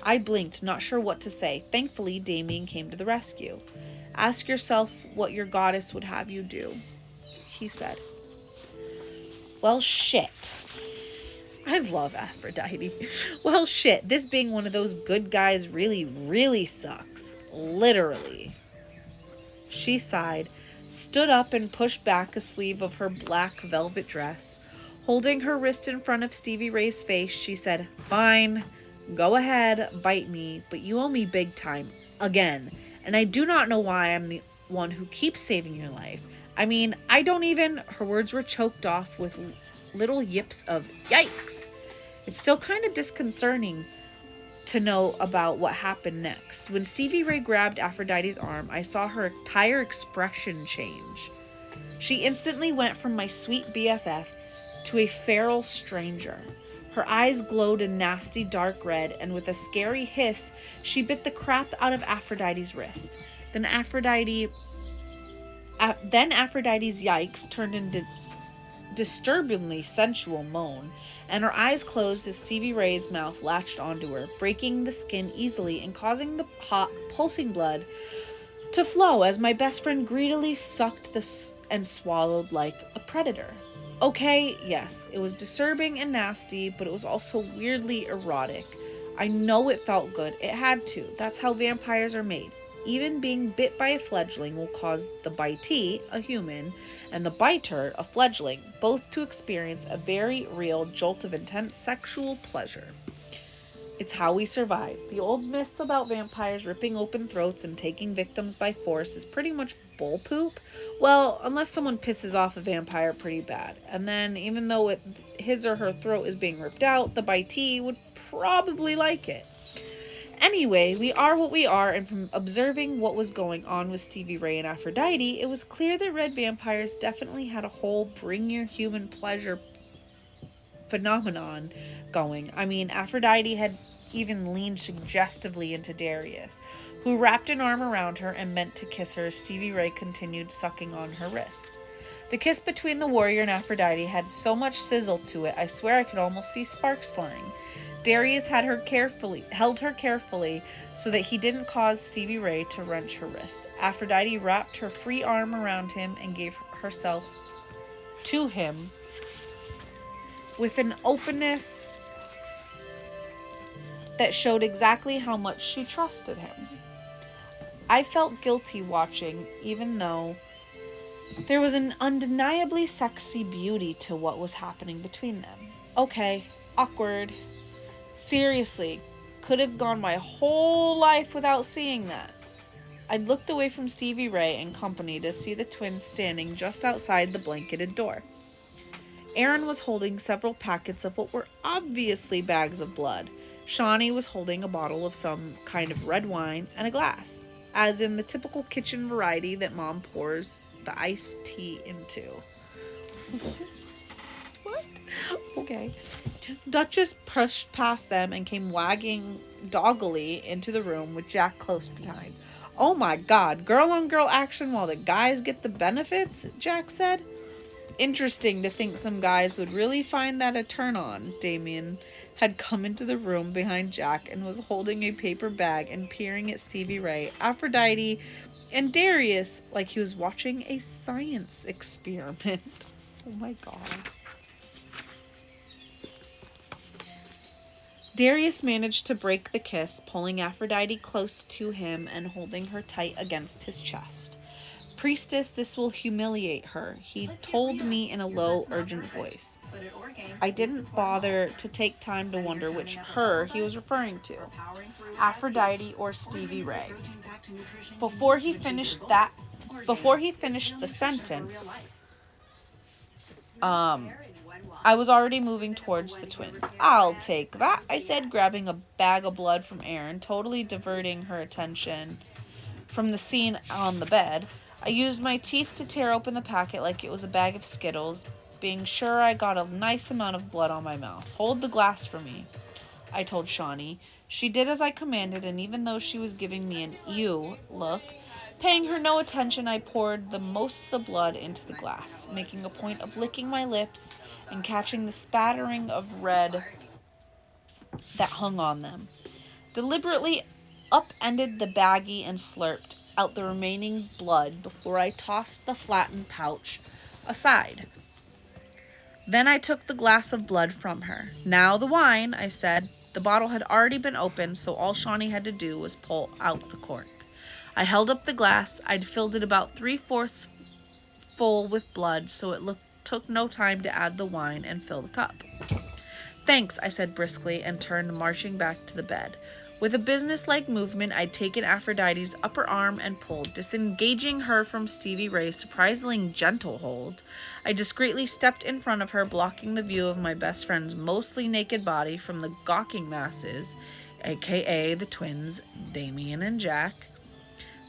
I blinked, not sure what to say. Thankfully, Damien came to the rescue. Ask yourself what your goddess would have you do, he said. Well, shit. I love Aphrodite. Well, shit, this being one of those good guys really, really sucks. Literally. She sighed, stood up and pushed back a sleeve of her black velvet dress. Holding her wrist in front of Stevie Ray's face, she said, Fine, go ahead, bite me, but you owe me big time. Again. And I do not know why I'm the one who keeps saving your life. I mean, I don't even... Her words were choked off with little yips of yikes. It's still kind of disconcerting to know about what happened next. When Stevie Ray grabbed Aphrodite's arm, I saw her entire expression change. She instantly went from my sweet BFF to a feral stranger. Her eyes glowed a nasty dark red, and with a scary hiss, she bit the crap out of Aphrodite's wrist. Then Aphrodite's yikes turned into disturbingly sensual moan, and her eyes closed as Stevie Ray's mouth latched onto her, breaking the skin easily and causing the hot, pulsing blood to flow as my best friend greedily sucked and swallowed like a predator. Okay, yes, it was disturbing and nasty, but it was also weirdly erotic. I know it felt good. It had to. That's how vampires are made. Even being bit by a fledgling will cause the bitee, a human, and the biter, a fledgling, both to experience a very real jolt of intense sexual pleasure. It's how we survive. The old myths about vampires ripping open throats and taking victims by force is pretty much bull poop. Well, unless someone pisses off a vampire pretty bad. And then, even though his or her throat is being ripped out, the bitee would probably like it. Anyway, we are what we are, and from observing what was going on with Stevie Ray and Aphrodite, it was clear that red vampires definitely had a whole bring your human pleasure phenomenon going. I mean, Aphrodite had even leaned suggestively into Darius, who wrapped an arm around her and meant to kiss her as Stevie Ray continued sucking on her wrist. The kiss between the warrior and Aphrodite had so much sizzle to it, I swear I could almost see sparks flying. Darius held her carefully so that he didn't cause Stevie Ray to wrench her wrist. Aphrodite wrapped her free arm around him and gave herself to him with an openness that showed exactly how much she trusted him. I felt guilty watching, even though there was an undeniably sexy beauty to what was happening between them. Okay, awkward. Seriously, could have gone my whole life without seeing that. I looked away from Stevie Ray and company to see the twins standing just outside the blanketed door. Aaron was holding several packets of what were obviously bags of blood. Shawnee was holding a bottle of some kind of red wine and a glass, as in the typical kitchen variety that Mom pours the iced tea into. What? Okay. Duchess pushed past them and came wagging doggily into the room with Jack close behind. Oh my God, girl-on-girl action while the guys get the benefits, Jack said. Interesting to think some guys would really find that a turn-on. Damien had come into the room behind Jack and was holding a paper bag and peering at Stevie Ray, Aphrodite, and Darius like he was watching a science experiment. Oh my God. Darius managed to break the kiss, pulling Aphrodite close to him and holding her tight against his chest. Priestess, this will humiliate her, he told me in a low, urgent voice. I didn't bother to take time to wonder which her he was referring to, Aphrodite or Stevie Ray. Before he finished the sentence, I was already moving towards the twins. I'll take that, I said, grabbing a bag of blood from Aaron, totally diverting her attention from the scene on the bed. I used my teeth to tear open the packet like it was a bag of Skittles, being sure I got a nice amount of blood on my mouth. Hold the glass for me, I told Shawnee. She did as I commanded, and even though she was giving me an ew look, paying her no attention, I poured the most of the blood into the glass, making a point of licking my lips and catching the spattering of red that hung on them. Deliberately upended the baggie and slurped out the remaining blood before I tossed the flattened pouch aside. Then I took the glass of blood from her. Now the wine, I said. The bottle had already been opened, so all Shawnee had to do was pull out the cork. I held up the glass. I'd filled it about 3/4 full with blood, so it took no time to add the wine and fill the cup. Thanks, I said briskly and turned, marching back to the bed. With a businesslike movement, I'd taken Aphrodite's upper arm and pulled, disengaging her from Stevie Ray's surprisingly gentle hold. I discreetly stepped in front of her, blocking the view of my best friend's mostly naked body from the gawking masses, aka the twins, Damien and Jack.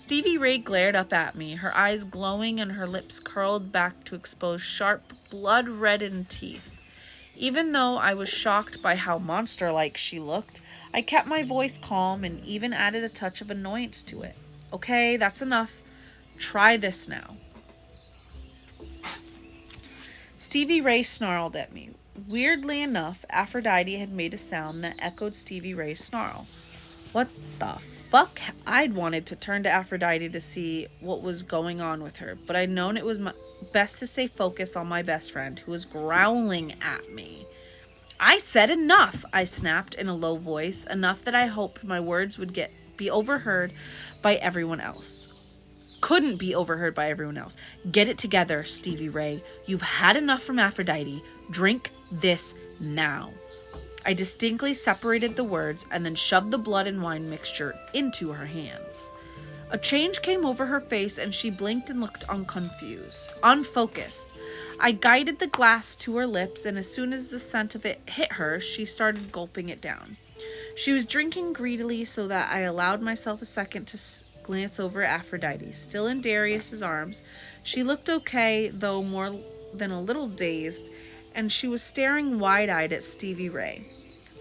Stevie Ray glared up at me, her eyes glowing and her lips curled back to expose sharp, blood-reddened teeth. Even though I was shocked by how monster-like she looked, I kept my voice calm and even added a touch of annoyance to it. Okay, that's enough. Try this now. Stevie Ray snarled at me. Weirdly enough, Aphrodite had made a sound that echoed Stevie Ray's snarl. What the fuck? I'd wanted to turn to Aphrodite to see what was going on with her, but I'd known it was best to stay focused on my best friend, who was growling at me. I said enough, I snapped in a low voice, enough that I hoped my words would be overheard by everyone else. Couldn't be overheard by everyone else. Get it together, Stevie Ray. You've had enough from Aphrodite. Drink this now. I distinctly separated the words and then shoved the blood and wine mixture into her hands. A change came over her face and she blinked and looked unfocused. I guided the glass to her lips, and as soon as the scent of it hit her, she started gulping it down. She was drinking greedily, so that I allowed myself a second to glance over at Aphrodite, still in Darius's arms. She looked okay, though more than a little dazed, and she was staring wide-eyed at Stevie Ray.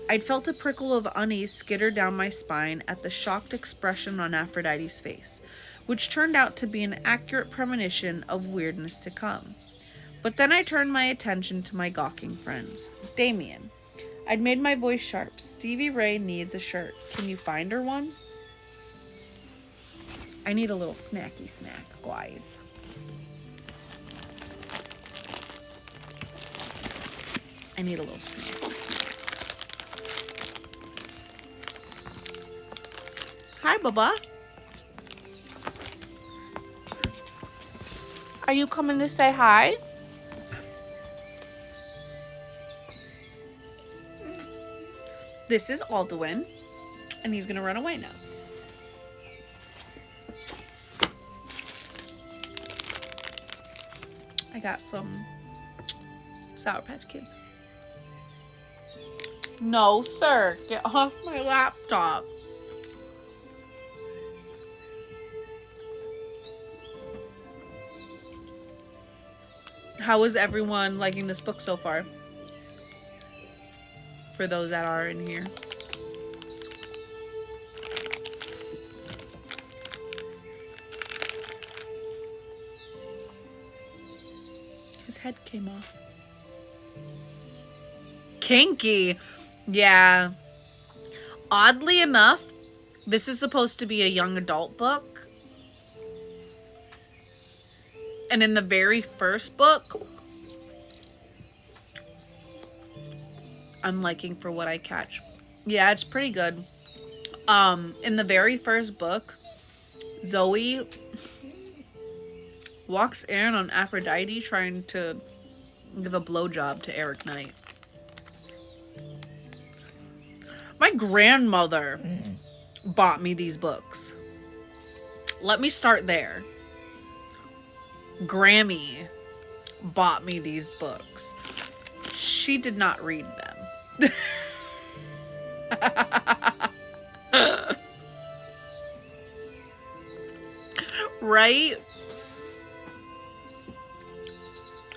I'd felt a prickle of unease skitter down my spine at the shocked expression on Aphrodite's face, which turned out to be an accurate premonition of weirdness to come. But then I turned my attention to my gawking friends. Damien, I'd made my voice sharp. Stevie Ray needs a shirt. Can you find her one? I need a little snacky snack, guys. I need a little snacky snack. Hi, Bubba. Are you coming to say hi? This is Alduin, and he's gonna run away now. I got some Sour Patch Kids. No, sir. Get off my laptop. How is everyone liking this book so far? For those that are in here. His head came off. Kinky. Yeah. Oddly enough, this is supposed to be a young adult book. And in the very first book, I'm liking For What I Catch. Yeah, it's pretty good. In the very first book, Zoey walks in on Aphrodite trying to give a blowjob to Eric Knight. My grandmother bought me these books. Let me start there. Grammy bought me these books. She did not read them. Right?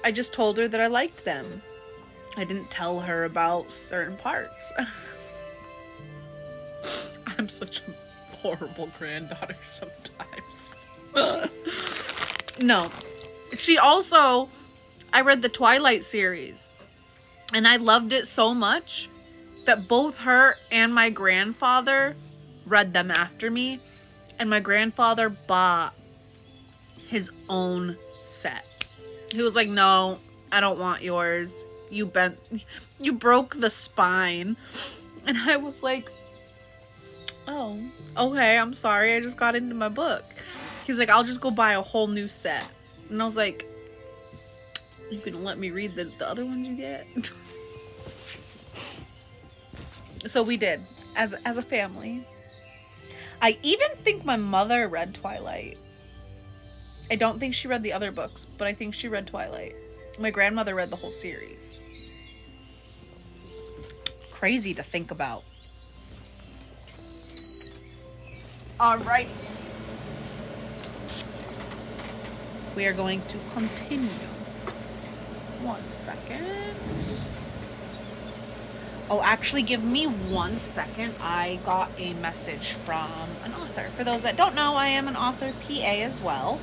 I just told her that I liked them. I didn't tell her about certain parts. I'm such a horrible granddaughter sometimes. No. She also, I read the Twilight series, and I loved it so much that both her and my grandfather read them after me, and my grandfather bought his own set. He was like, no, I don't want yours. You broke the spine. And I was like, oh, okay, I'm sorry. I just got into my book. He's like, I'll just go buy a whole new set. And I was like, you can let me read the other ones you get? So we did, as a family. I even think my mother read Twilight. I don't think she read the other books, but I think she read Twilight. My grandmother read the whole series. Crazy to think about. All right. We are going to continue. 1 second. Oh, actually, give me 1 second. I got a message from an author. For those that don't know, I am an author PA as well.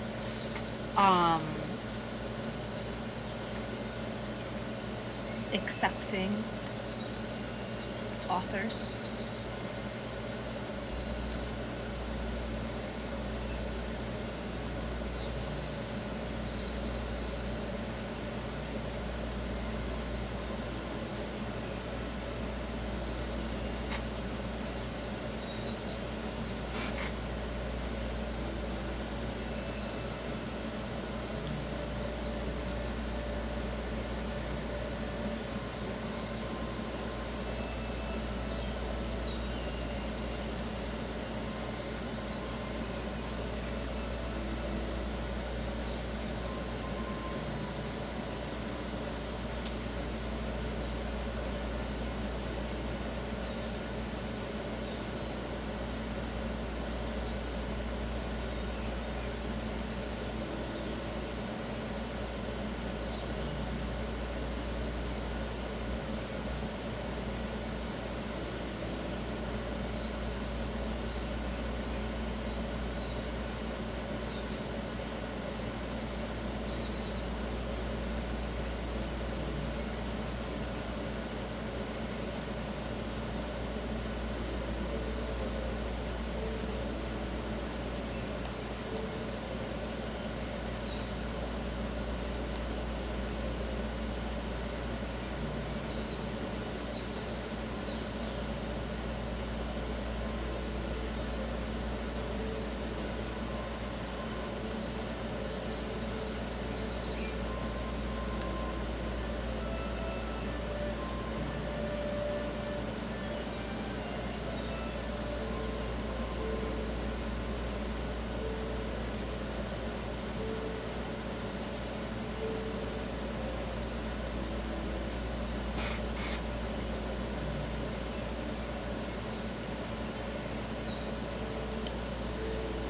Accepting authors.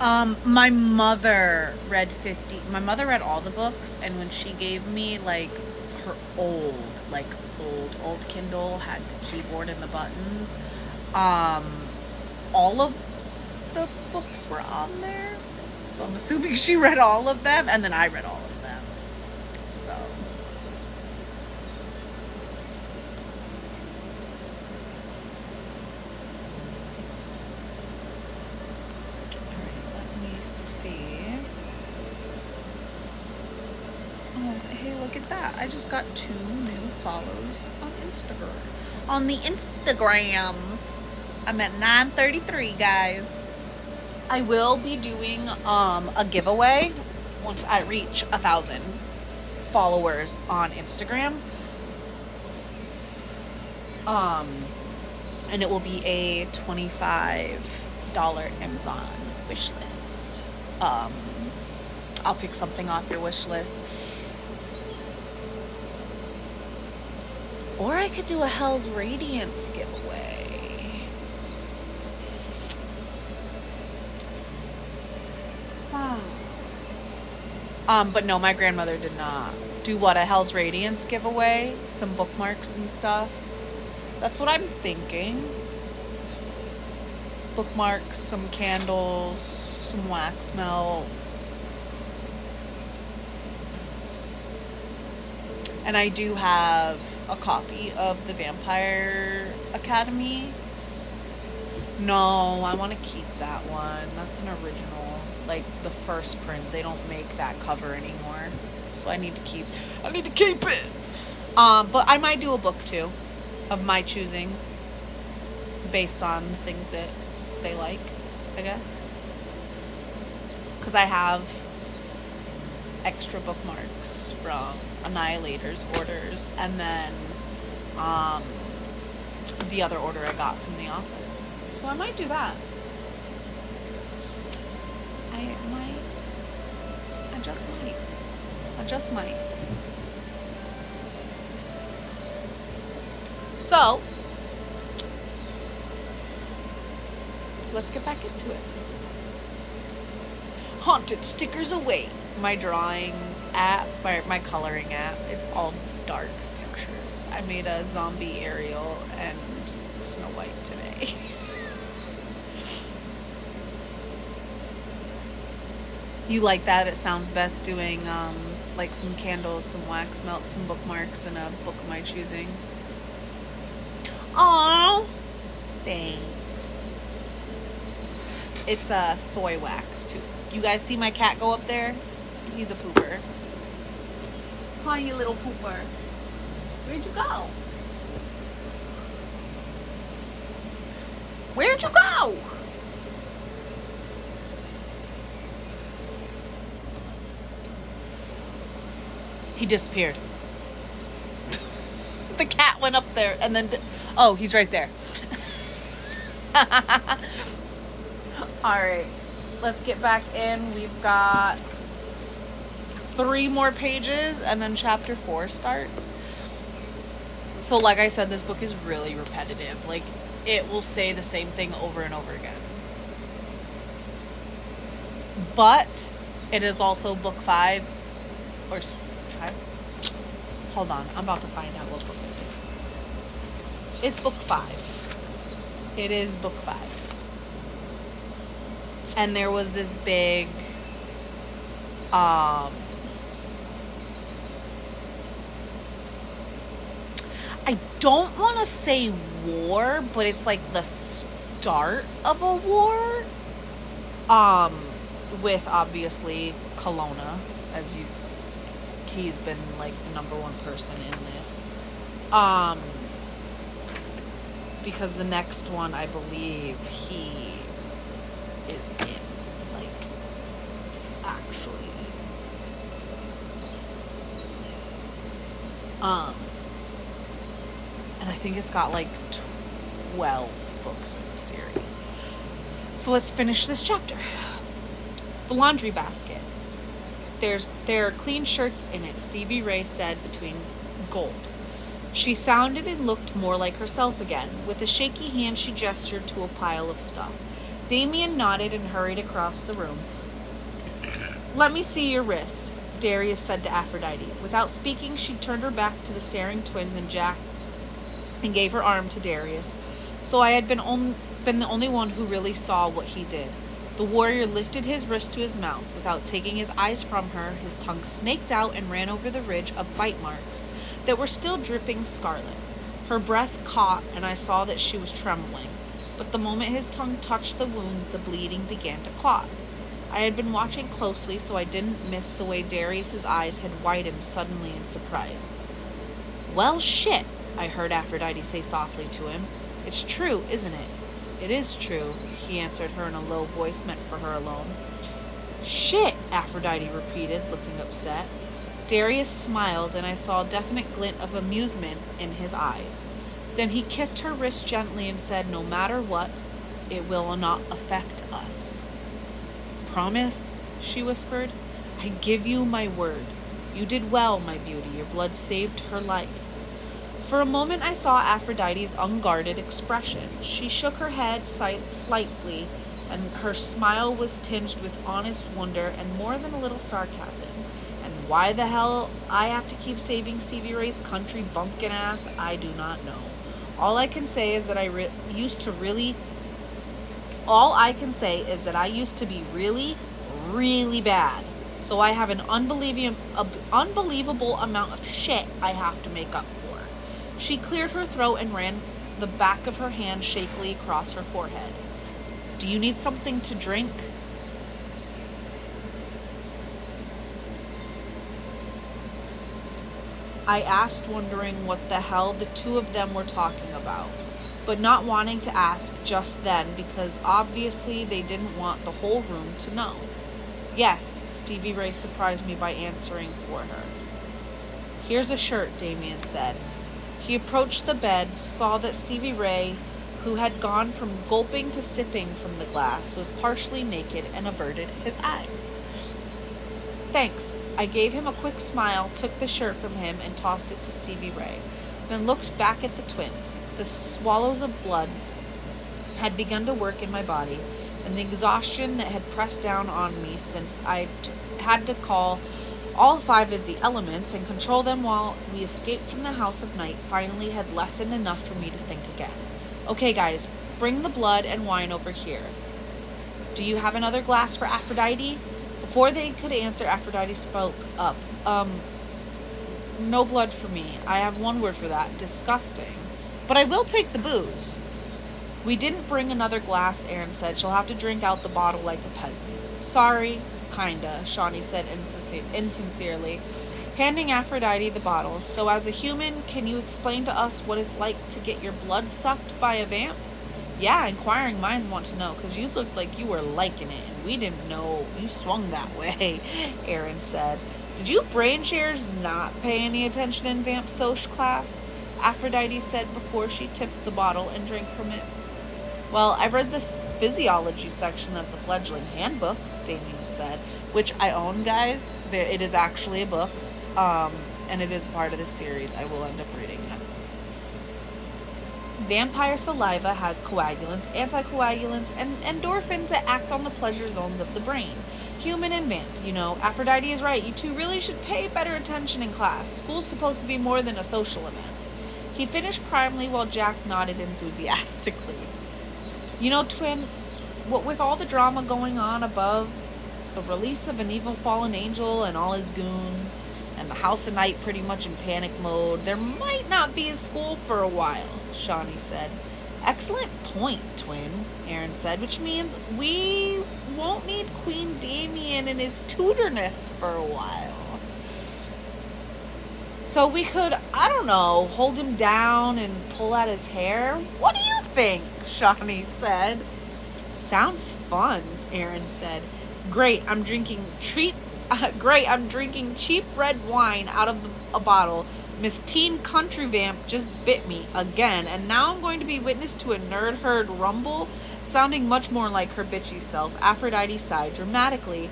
My mother read my mother read all the books, and when she gave me like her old Kindle, had the keyboard and the buttons, all of the books were on there. So I'm assuming she read all of them, and then I read all of them. So hey, look at that. I just got 2 new follows on Instagram. On the Instagrams. I'm at 933, guys. I will be doing a giveaway once I reach 1,000 followers on Instagram. And it will be a $25 Amazon wish list. I'll pick something off your wish list. Or I could do a Hell's Radiance giveaway. But no, my grandmother did not do what, a Hell's Radiance giveaway? Some bookmarks and stuff. That's what I'm thinking. Bookmarks, some candles, some wax melts. And I do have a copy of the Vampire Academy. No, I want to keep that one. That's an original, like the first print. They don't make that cover anymore, so I need to keep it. But I might do a book too, of my choosing, based on things that they like, I guess. Because I have extra bookmarks from Annihilator's orders, and then the other order I got from the author. So I might do that. I just might. So let's get back into it. Haunted stickers away. My drawing app, my coloring app, it's all dark pictures. I made a zombie Ariel and Snow White today. You like that? It sounds best doing like some candles, some wax melts, some bookmarks, and a book of my choosing. Aww, thanks. It's a soy wax too. You guys see my cat go up there? He's a pooper. Hi, you little pooper. Where'd you go? Where'd you go? He disappeared. The cat went up there and then... Oh, he's right there. Alright. Let's get back in. We've got 3 more pages and then chapter 4 starts. So like I said, this book is really repetitive. Like, it will say the same thing over and over again. But it is also book 5 or 5. Hold on, I'm about to find out what book it is. It's book 5. It is book 5. And there was this big I don't want to say war, but it's like the start of a war. With obviously Kelowna, he's been like the number 1 person in this. Because the next one, I believe he is in, like, actually. And I think it's got like 12 books in the series. So let's finish this chapter. The laundry basket. There are clean shirts in it, Stevie Ray said between gulps. She sounded and looked more like herself again. With a shaky hand, she gestured to a pile of stuff. Damien nodded and hurried across the room. "Let me see your wrist," Darius said to Aphrodite. Without speaking, she turned her back to the staring twins and Jack and gave her arm to Darius. So I had been the only one who really saw what he did. The warrior lifted his wrist to his mouth. Without taking his eyes from her, his tongue snaked out and ran over the ridge of bite marks that were still dripping scarlet. Her breath caught, and I saw that she was trembling. But the moment his tongue touched the wound, the bleeding began to clot. I had been watching closely, so I didn't miss the way Darius's eyes had widened suddenly in surprise. "Well, shit," I heard Aphrodite say softly to him. "It's true, isn't it?" "It is true," he answered her in a low voice meant for her alone. "Shit," Aphrodite repeated, looking upset. Darius smiled, and I saw a definite glint of amusement in his eyes. Then he kissed her wrist gently and said, "No matter what, it will not affect us." "Promise?" she whispered. "I give you my word. You did well, my beauty. Your blood saved her life." For a moment I saw Aphrodite's unguarded expression. She shook her head slightly, and her smile was tinged with honest wonder and more than a little sarcasm. And why the hell I have to keep saving Stevie Ray's country bumpkin ass, I do not know. All I can say is that I used to be really, really bad. So I have an unbelievable amount of shit I have to make up for. She cleared her throat and ran the back of her hand shakily across her forehead. "Do you need something to drink?" I asked, wondering what the hell the two of them were talking about, but not wanting to ask just then because obviously they didn't want the whole room to know. "Yes," Stevie Ray surprised me by answering for her. "Here's a shirt," Damien said. He approached the bed, saw that Stevie Ray, who had gone from gulping to sipping from the glass, was partially naked and averted his eyes. "Thanks." I gave him a quick smile, took the shirt from him, and tossed it to Stevie Ray, then looked back at the twins. The swallows of blood had begun to work in my body, and the exhaustion that had pressed down on me since I had to call all 5 of the elements and control them while we escaped from the House of Night finally had lessened enough for me to think again. "Okay, guys, bring the blood and wine over here. Do you have another glass for Aphrodite?" Before they could answer, Aphrodite spoke up. No blood for me. I have one word for that. Disgusting. But I will take the booze." "We didn't bring another glass," Aaron said. "She'll have to drink out the bottle like a peasant." "Sorry, kinda," Shawnee said insincerely, handing Aphrodite the bottle. "So as a human, can you explain to us what it's like to get your blood sucked by a vamp?" "Yeah, inquiring minds want to know, because you looked like you were liking it, and we didn't know you swung that way," Aaron said. "Did you brain shares not pay any attention in vamp soc class?" Aphrodite said before she tipped the bottle and drank from it. "Well, I've read the physiology section of the fledgling handbook," Damien said, which I own, guys. It is actually a book, and it is part of this series. I will end up reading it. Vampire saliva has coagulants, anticoagulants, and endorphins that act on the pleasure zones of the brain. Human and vamp, you know. Aphrodite is right. You two really should pay better attention in class. School's supposed to be more than a social event. He finished primly while Jack nodded enthusiastically. "You know, twin, what with all the drama going on above, the release of an evil fallen angel and all his goons, and the House of Night pretty much in panic mode, there might not be a school for a while," Shawnee said. "Excellent point, twin," Aaron said, "which means we won't need Queen Damien and his tutorness for a while. So we could, I don't know, hold him down and pull at his hair. What do you think?" Shawnee said. "Sounds fun," Aaron said. Great, I'm drinking cheap red wine out of a bottle. Miss Teen Country Vamp just bit me again, and now I'm going to be witness to a nerd herd rumble." Sounding much more like her bitchy self, Aphrodite sighed dramatically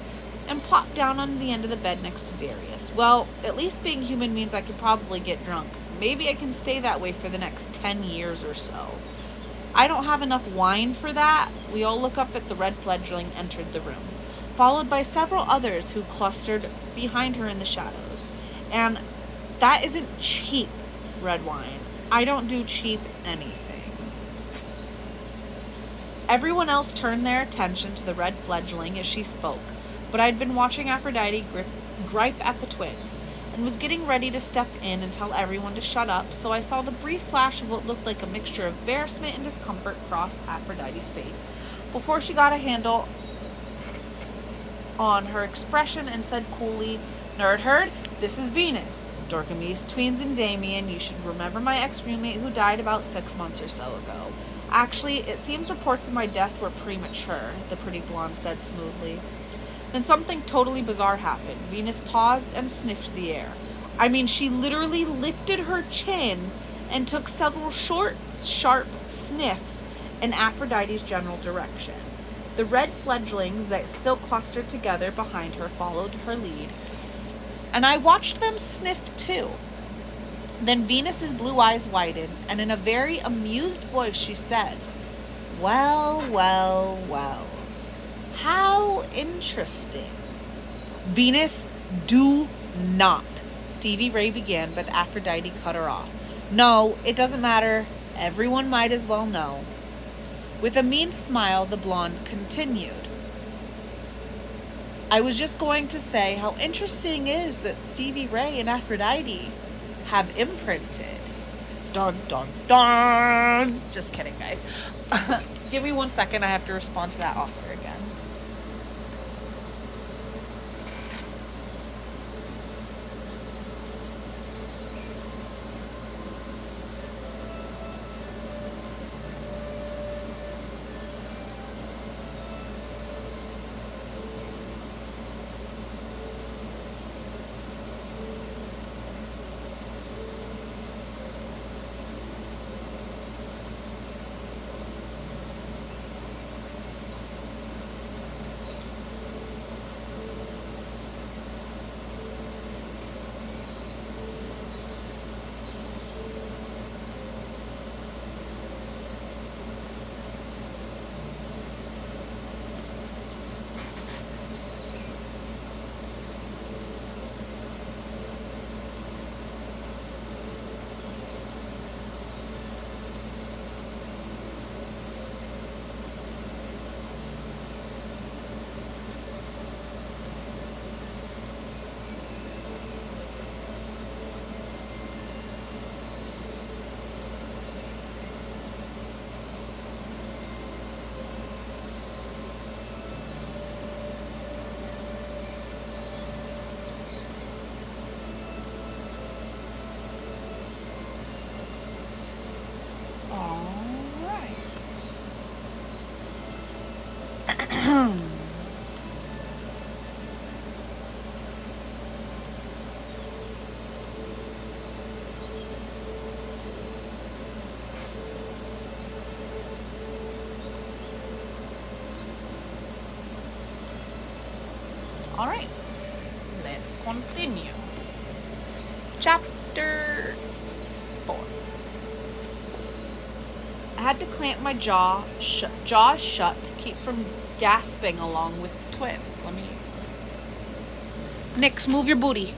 and plopped down on the end of the bed next to Darius. "Well, at least being human means I could probably get drunk. Maybe I can stay that way for the next 10 years or so." I don't have enough wine for that. We all look up at the red fledgling entered the room, followed by several others who clustered behind her in the shadows. And that isn't cheap red wine. I don't do cheap anything. Everyone else turned their attention to the red fledgling as she spoke, but I'd been watching Aphrodite gripe at the twins, and was getting ready to step in and tell everyone to shut up, so I saw the brief flash of what looked like a mixture of embarrassment and discomfort cross Aphrodite's face, before she got a handle on her expression and said coolly, "Nerd herd, this is Venus. Dorkamies, Tweens, and Damien. You should remember my ex-roommate who died about 6 months or so ago. Actually, it seems reports of my death were premature," the pretty blonde said smoothly. Then something totally bizarre happened. Venus paused and sniffed the air. I mean, she literally lifted her chin and took several short, sharp sniffs in Aphrodite's general direction. The red fledglings that still clustered together behind her followed her lead, and I watched them sniff too. Then Venus's blue eyes widened, and in a very amused voice she said, "Well, well, well. How interesting." "Venus, do not," Stevie Ray began, but Aphrodite cut her off. "No, it doesn't matter. Everyone might as well know." With a mean smile, the blonde continued, "I was just going to say how interesting it is that Stevie Ray and Aphrodite have imprinted." Dun, dun, dun. Just kidding, guys. Give me 1 second. I have to respond to that offer again. All right, let's continue. Chapter 4. I had to clamp my jaws shut to keep from gasping along with the twins. Nix, move your booty.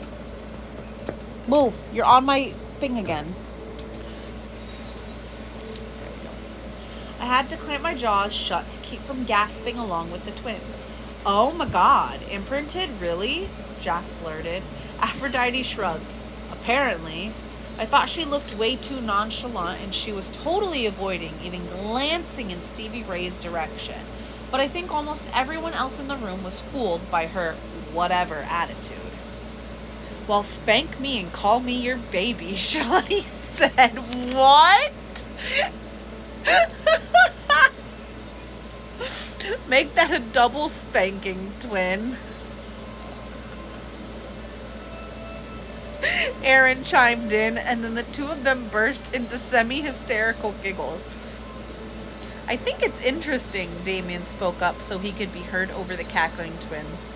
Move. You're on my thing again. There we go. I had to clamp my jaws shut to keep from gasping along with the twins. "Oh my God, imprinted, really?" Jack blurted. Aphrodite shrugged. "Apparently." I thought she looked way too nonchalant, and she was totally avoiding even glancing in Stevie Ray's direction. But I think almost everyone else in the room was fooled by her whatever attitude. "Well, spank me and call me your baby," Shawnee said. What? Make that a double spanking, twin. Aaron chimed in, and then the two of them burst into semi-hysterical giggles. "I think it's interesting," Damien spoke up so he could be heard over the cackling twins.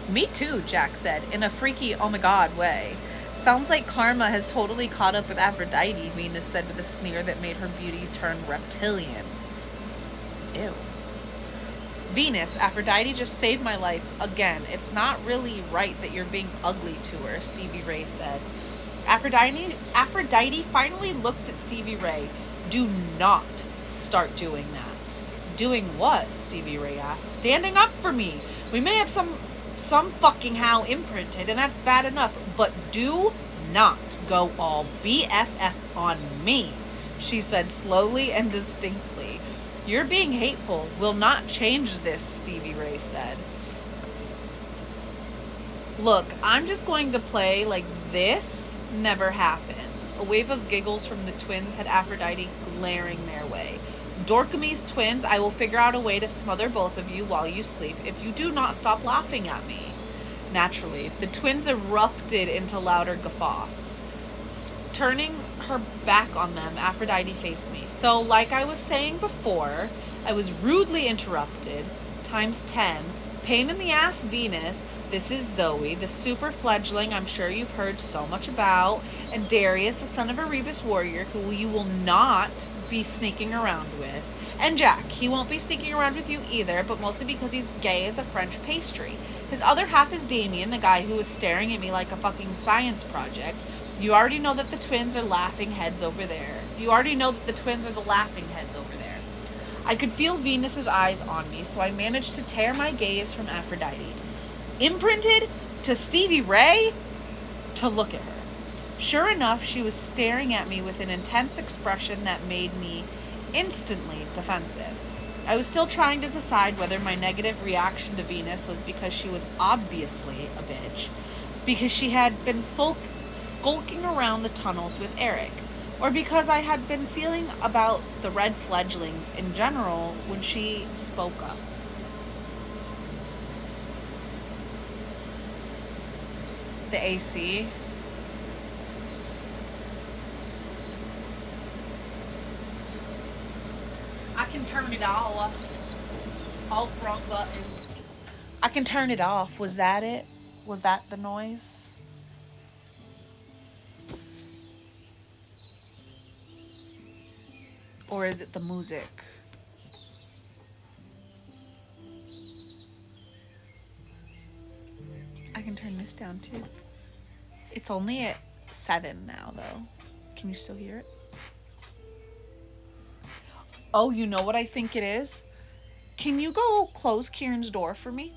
"Me too," Jack said, in a freaky oh my God way. "Sounds like karma has totally caught up with Aphrodite," Venus said with a sneer that made her beauty turn reptilian. Ew. Venus, Aphrodite just saved my life again. It's not really right that you're being ugly to her, Stevie Ray said. Aphrodite finally looked at Stevie Ray. Do not start doing that. Doing what? Stevie Ray asked. Standing up for me. We may have some fucking how imprinted, and that's bad enough, but do not go all BFF on me, she said slowly and distinctly. You're being hateful. Will not change this, Stevie Ray said. Look, I'm just going to play like this never happened. A wave of giggles from the twins had Aphrodite glaring their way. Dorkamy's twins, I will figure out a way to smother both of you while you sleep if you do not stop laughing at me. Naturally, the twins erupted into louder guffaws. Turning her back on them, Aphrodite faced me. So, like I was saying before, I was rudely interrupted, times 10. Pain in the ass Venus. This is Zoey, the super fledgling I'm sure you've heard so much about, and Darius, the son of Erebus warrior, who you will not be sneaking around with. And Jack, he won't be sneaking around with you either, but mostly because he's gay as a French pastry. His other half is Damien, the guy who was staring at me like a fucking science project. You already know that the twins are laughing heads over there. I could feel Venus's eyes on me, so I managed to tear my gaze from Aphrodite. Imprinted to Stevie Ray? To look at her. Sure enough, she was staring at me with an intense expression that made me instantly defensive. I was still trying to decide whether my negative reaction to Venus was because she was obviously a bitch, because she had been skulking around the tunnels with Eric, or because I had been feeling about the red fledglings in general when she spoke up. The AC. I can turn it off. Alt front button. I can turn it off. Was that it? Was that the noise? Or is it the music? I can turn this down too. It's only at 7 now though. Can you still hear it? Oh, you know what I think it is? Can you go close Kieran's door for me?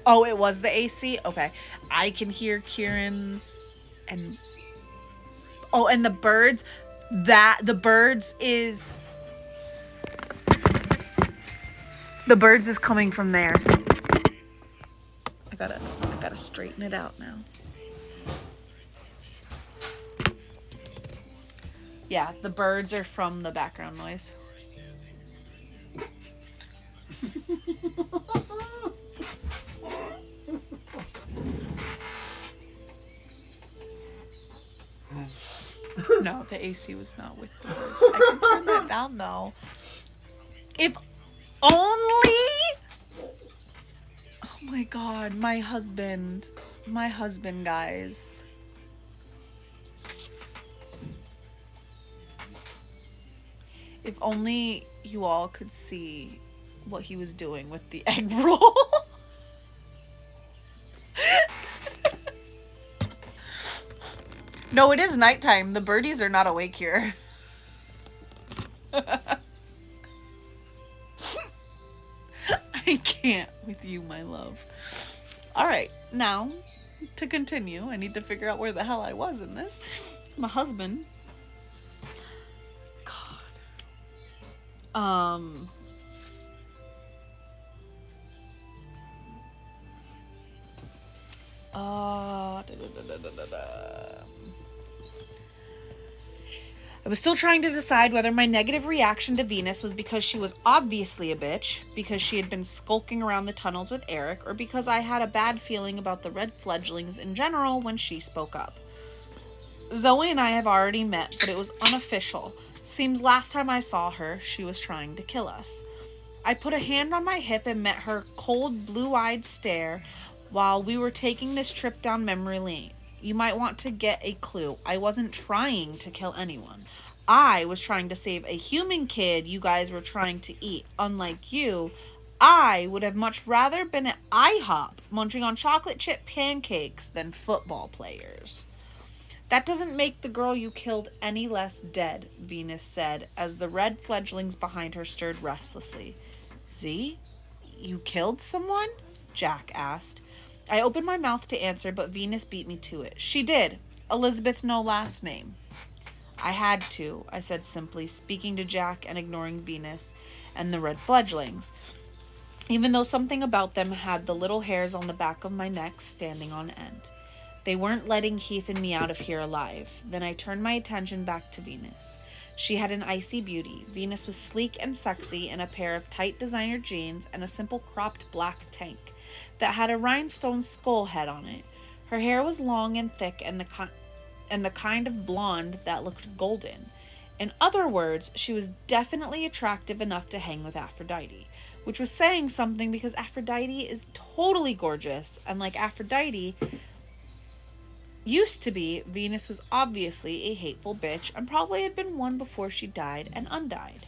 Oh, it was the AC? Okay. I can hear Kieran's and... Oh, and the birds. The birds is coming from there. I gotta straighten it out now. Yeah, the birds are from the background noise. No, the AC was not with the birds. I can turn that down though. If only... Oh my god, my husband, guys. If only you all could see what he was doing with the egg roll. No, it is nighttime. The birdies are not awake here. I can't with you, my love. All right, now to continue, I need to figure out where the hell I was in this. My husband. God. I was still trying to decide whether my negative reaction to Venus was because she was obviously a bitch, because she had been skulking around the tunnels with Eric, or because I had a bad feeling about the red fledglings in general when she spoke up. Zoe and I have already met, but it was unofficial. Seems last time I saw her, she was trying to kill us. I put a hand on my hip and met her cold, blue-eyed stare while we were taking this trip down memory lane. You might want to get a clue. I wasn't trying to kill anyone. I was trying to save a human kid you guys were trying to eat. Unlike you, I would have much rather been at IHOP munching on chocolate chip pancakes than football players. That doesn't make the girl you killed any less dead, Venus said, as the red fledglings behind her stirred restlessly. Z? You killed someone? Jack asked. I opened my mouth to answer, but Venus beat me to it. She did. Elizabeth, no last name. I had to, I said simply, speaking to Jack and ignoring Venus and the red fledglings, even though something about them had the little hairs on the back of my neck standing on end. They weren't letting Heath and me out of here alive. Then I turned my attention back to Venus. She had an icy beauty. Venus was sleek and sexy in a pair of tight designer jeans and a simple cropped black tank that had a rhinestone skull head on it. Her hair was long and thick and the kind of blonde that looked golden. In other words, she was definitely attractive enough to hang with Aphrodite, which was saying something because Aphrodite is totally gorgeous, and like Aphrodite used to be, Venus was obviously a hateful bitch and probably had been one before she died and undied.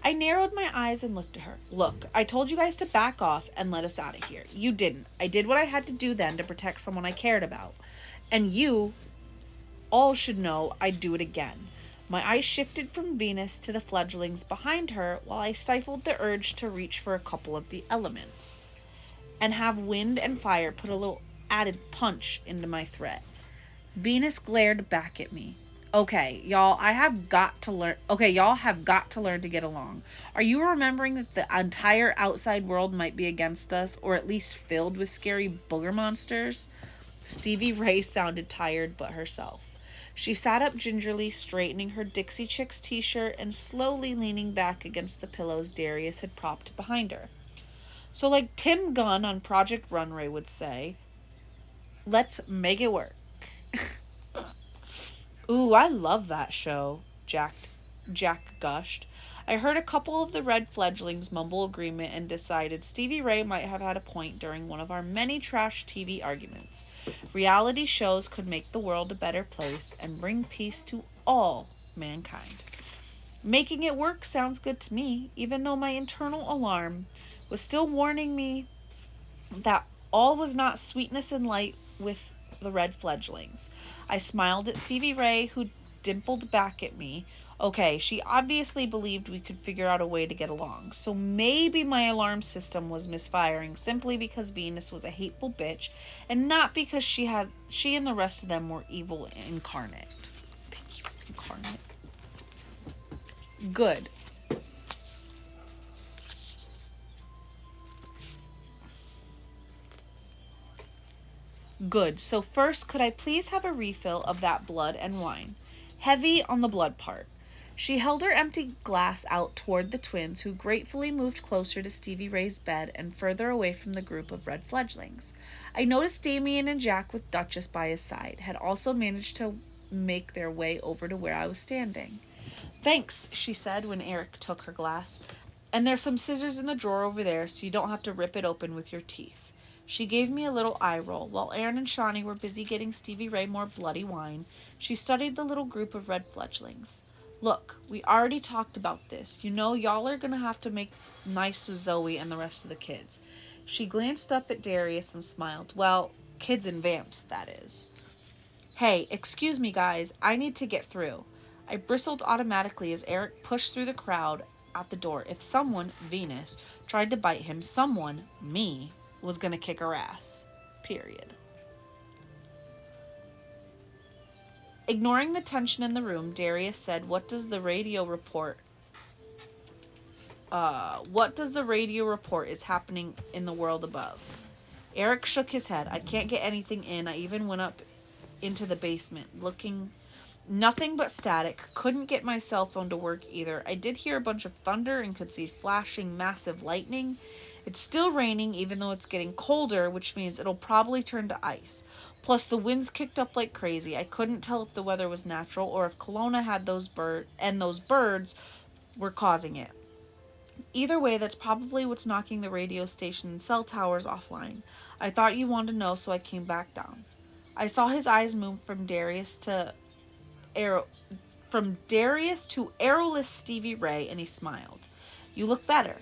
I narrowed my eyes and looked at her. Look, I told you guys to back off and let us out of here. You didn't. I did what I had to do then to protect someone I cared about. And you all should know I'd do it again. My eyes shifted from Venus to the fledglings behind her while I stifled the urge to reach for a couple of the elements and have wind and fire put a little added punch into my threat. Venus glared back at me. Y'all have got to learn to get along. Are you remembering that the entire outside world might be against us, or at least filled with scary booger monsters? Stevie Ray sounded tired but herself. She sat up gingerly, straightening her Dixie Chicks t-shirt and slowly leaning back against the pillows Darius had propped behind her. So like Tim Gunn on Project Runway would say, let's make it work. Ooh, I love that show, Jack gushed. I heard a couple of the red fledglings mumble agreement and decided Stevie Ray might have had a point during one of our many trash TV arguments. Reality shows could make the world a better place and bring peace to all mankind. Making it work sounds good to me, even though my internal alarm was still warning me that all was not sweetness and light with the red fledglings. I smiled at Stevie Ray, who dimpled back at me. Okay, she obviously believed we could figure out a way to get along, so maybe my alarm system was misfiring simply because Venus was a hateful bitch and not because she and the rest of them were evil incarnate. Thank you, incarnate. Good. Good. So first, could I please have a refill of that blood and wine? Heavy on the blood part. She held her empty glass out toward the twins, who gratefully moved closer to Stevie Ray's bed and further away from the group of red fledglings. I noticed Damien and Jack, with Duchess by his side, had also managed to make their way over to where I was standing. Thanks, she said when Eric took her glass. And there's some scissors in the drawer over there, so you don't have to rip it open with your teeth. She gave me a little eye roll. While Aaron and Shawnee were busy getting Stevie Ray more bloody wine, she studied the little group of red fledglings. Look, we already talked about this. You know, y'all are gonna have to make nice with Zoey and the rest of the kids. She glanced up at Darius and smiled. Well, kids and vamps, that is. Hey, excuse me, guys. I need to get through. I bristled automatically as Eric pushed through the crowd at the door. If someone, Venus, tried to bite him, someone, me, was gonna kick her ass. Period. Ignoring the tension in the room, Darius said, What does the radio report is happening in the world above? Eric shook his head. I can't get anything in. I even went up into the basement, looking nothing but static. Couldn't get my cell phone to work either. I did hear a bunch of thunder and could see flashing massive lightning. It's still raining, even though it's getting colder, which means it'll probably turn to ice. Plus, the winds kicked up like crazy. I couldn't tell if the weather was natural or if Kelowna had those birds were causing it. Either way, that's probably what's knocking the radio station and cell towers offline. I thought you wanted to know, so I came back down. I saw his eyes move from Darius to aeroless Stevie Ray, and he smiled. You look better.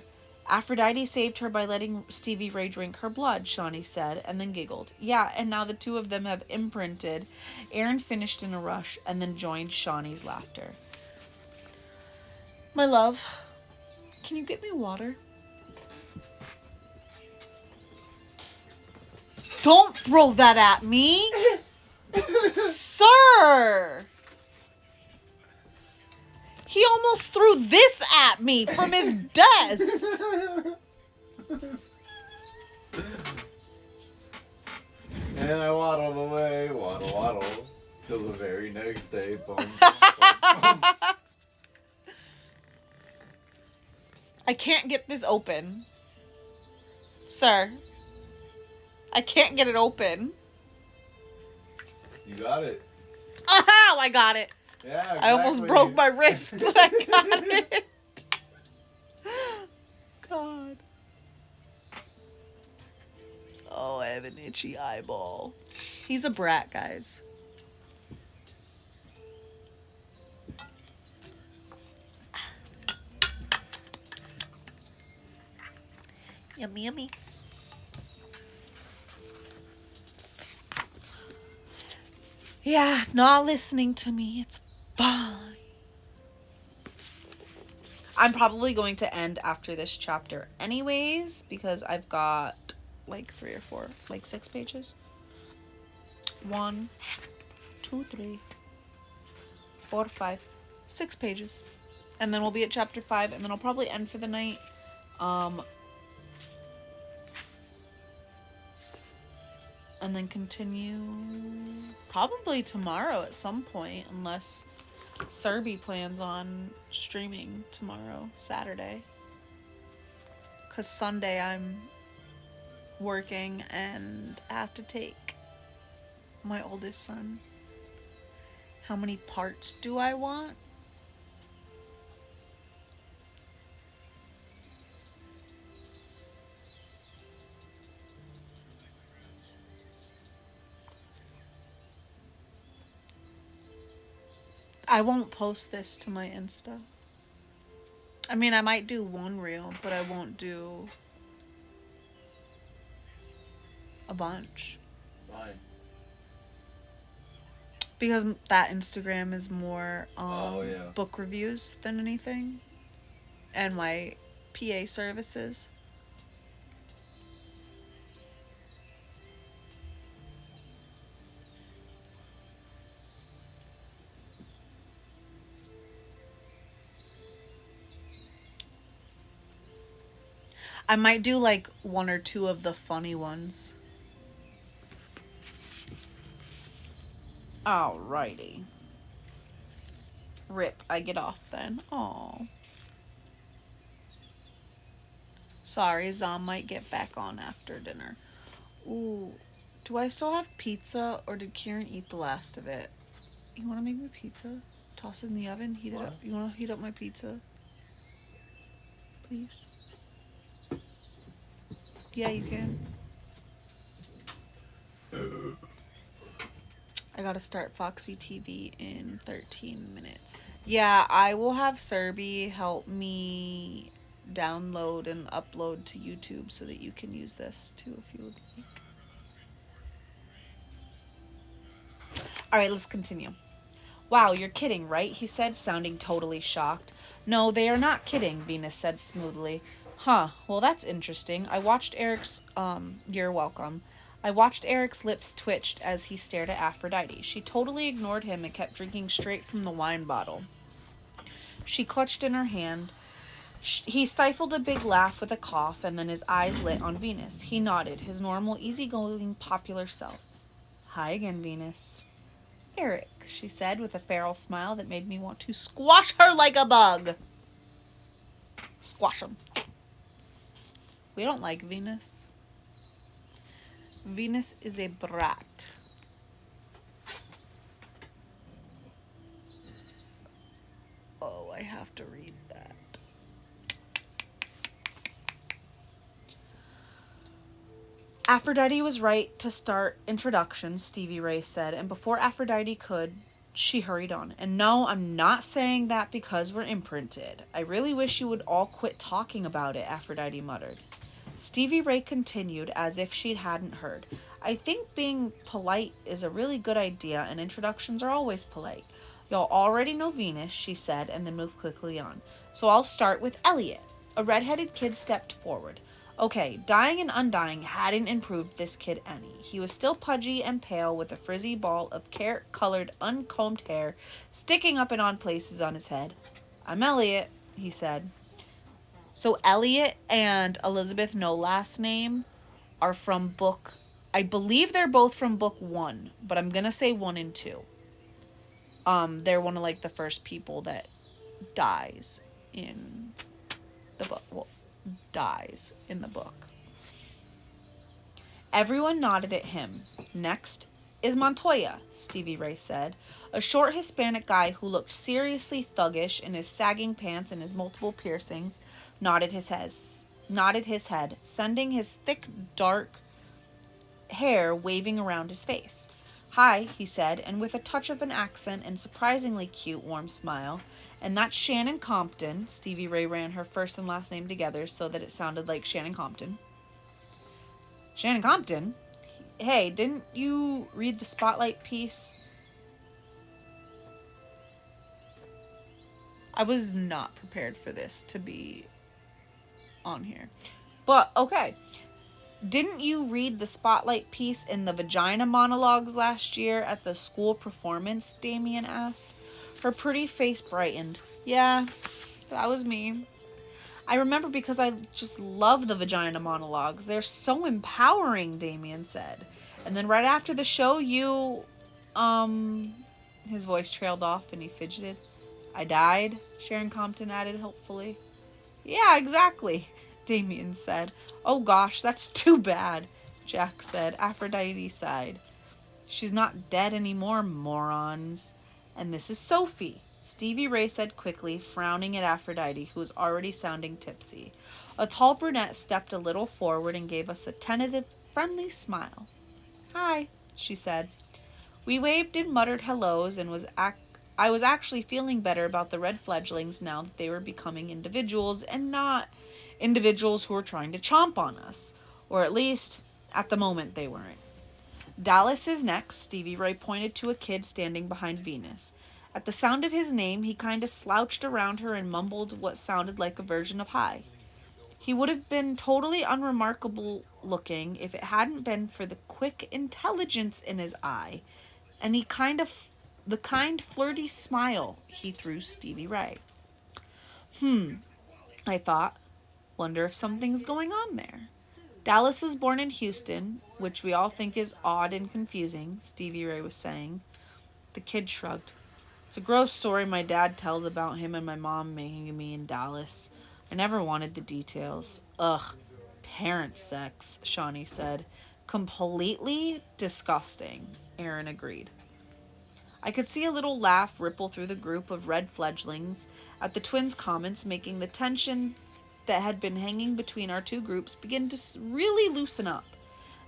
Aphrodite saved her by letting Stevie Ray drink her blood, Shawnee said, and then giggled. Yeah, and now the two of them have imprinted. Aaron finished in a rush and then joined Shawnee's laughter. My love, can you get me water? Don't throw that at me! Sir! He almost threw this at me from his desk. And I waddled away, waddle, till the very next day. Bum, bum, bum. I can't get this open. Sir. I can't get it open. You got it. Oh, I got it. Yeah, exactly. I almost broke my wrist, but I got it. God. Oh, I have an itchy eyeball. He's a brat, guys. Yummy, yummy. Yeah, not listening to me. It's fine. I'm probably going to end after this chapter anyways, because I've got like 3 or 4, like 6 pages. 1, 2, 3, 4, 5, 6 pages. And then we'll be at chapter 5, and then I'll probably end for the night. And then continue probably tomorrow at some point, unless Serby plans on streaming tomorrow, Saturday. Because Sunday I'm working and I have to take my oldest son. How many parts do I want? I won't post this to my Insta. I mean, I might do one reel, but I won't do a bunch. Why? Because that Instagram is more yeah. book reviews than anything. And my PA services. I might do like 1 or 2 of the funny ones. Alrighty. Rip, I get off then. Aw. Sorry, Zom might get back on after dinner. Ooh. Do I still have pizza, or did Kieran eat the last of it? You want to make me pizza? Toss it in the oven? Heat it up. You want to heat up my pizza? Please? Yeah, you can. I gotta start Foxy TV in 13 minutes. Yeah, I will have Serby help me download and upload to YouTube so that you can use this too if you would like. Alright, let's continue. Wow, you're kidding, right? He said, sounding totally shocked. No, they are not kidding, Venus said smoothly. Huh, well that's interesting. I watched Eric's, you're welcome. I watched Eric's lips twitched as he stared at Aphrodite. She totally ignored him and kept drinking straight from the wine bottle she clutched in her hand. He stifled a big laugh with a cough, and then his eyes lit on Venus. He nodded, his normal, easygoing, popular self. Hi again, Venus. Eric, she said with a feral smile that made me want to squash her like a bug. Squash him. We don't like Venus. Venus is a brat. Oh, I have to read that. Aphrodite was right to start introductions, Stevie Ray said, and before Aphrodite could, she hurried on. And no, I'm not saying that because we're imprinted. I really wish you would all quit talking about it, Aphrodite muttered. Stevie Ray continued as if she hadn't heard. I think being polite is a really good idea, and introductions are always polite. Y'all already know Venus, she said, and then moved quickly on. So I'll start with Elliot. A red-headed kid stepped forward. Okay, dying and undying hadn't improved this kid any. He was still pudgy and pale with a frizzy ball of carrot-colored, uncombed hair sticking up in odd places on his head. I'm Elliot, he said. So Elliot and Elizabeth No Last Name are from book... I believe they're both from book 1, but I'm going to say 1 and 2. They're one of, like, the first people that dies in the book. Well, dies in the book. Everyone nodded at him. Next is Montoya, Stevie Ray said. A short Hispanic guy who looked seriously thuggish in his sagging pants and his multiple piercings nodded his head, sending his thick, dark hair waving around his face. Hi, he said, and with a touch of an accent and surprisingly cute, warm smile. And that's Shannon Compton. Stevie Ray ran her first and last name together so that it sounded like Shannon Compton. Shannon Compton? Hey, didn't you read the Spotlight piece? I was not prepared for this to be on here. But, okay. Didn't you read the Spotlight piece in the vagina monologues last year at the school performance? Damien asked. Her pretty face brightened. Yeah, that was me. I remember because I just love the vagina monologues. They're so empowering, Damien said. And then right after the show, you, his voice trailed off and he fidgeted. I died, Sharon Compton added hopefully. Yeah, exactly, Damien said. Oh gosh, that's too bad, Jack said. Aphrodite sighed. She's not dead anymore, morons. And this is Sophie, Stevie Ray said quickly, frowning at Aphrodite, who was already sounding tipsy. A tall brunette stepped a little forward and gave us a tentative, friendly smile. Hi, she said. We waved and muttered hellos, and I was actually feeling better about the red fledglings now that they were becoming individuals and not individuals who were trying to chomp on us. Or at least, at the moment, they weren't. Dallas is next, Stevie Ray pointed to a kid standing behind Venus. At the sound of his name, he kind of slouched around her and mumbled what sounded like a version of hi. He would have been totally unremarkable looking if it hadn't been for the quick intelligence in his eye and the kind flirty smile he threw Stevie Ray. I thought, wonder if something's going on there. Dallas was born in Houston, which we all think is odd and confusing, Stevie Ray was saying. The kid shrugged. It's a gross story my dad tells about him and my mom making me in Dallas. I never wanted the details. Ugh, parent sex, Shawnee said. Completely disgusting, Aaron agreed. I could see a little laugh ripple through the group of red fledglings at the twins' comments, making the tension that had been hanging between our two groups begin to really loosen up.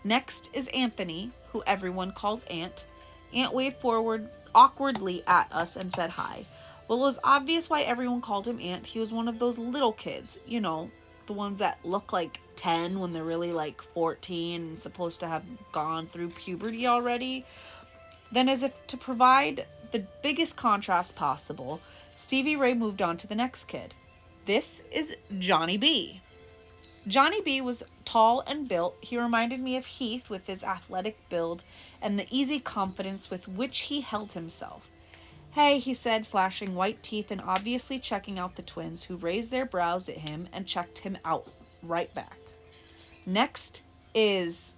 Next is Anthony, who everyone calls Ant. Ant waved forward awkwardly at us and said hi. Well, it was obvious why everyone called him Ant. He was one of those little kids, you know, the ones that look like 10 when they're really like 14 and supposed to have gone through puberty already. Then, as if to provide the biggest contrast possible, Stevie Ray moved on to the next kid. This is Johnny B. Johnny B was tall and built. He reminded me of Heath with his athletic build and the easy confidence with which he held himself. Hey, he said, flashing white teeth and obviously checking out the twins, who raised their brows at him and checked him out right back. Next is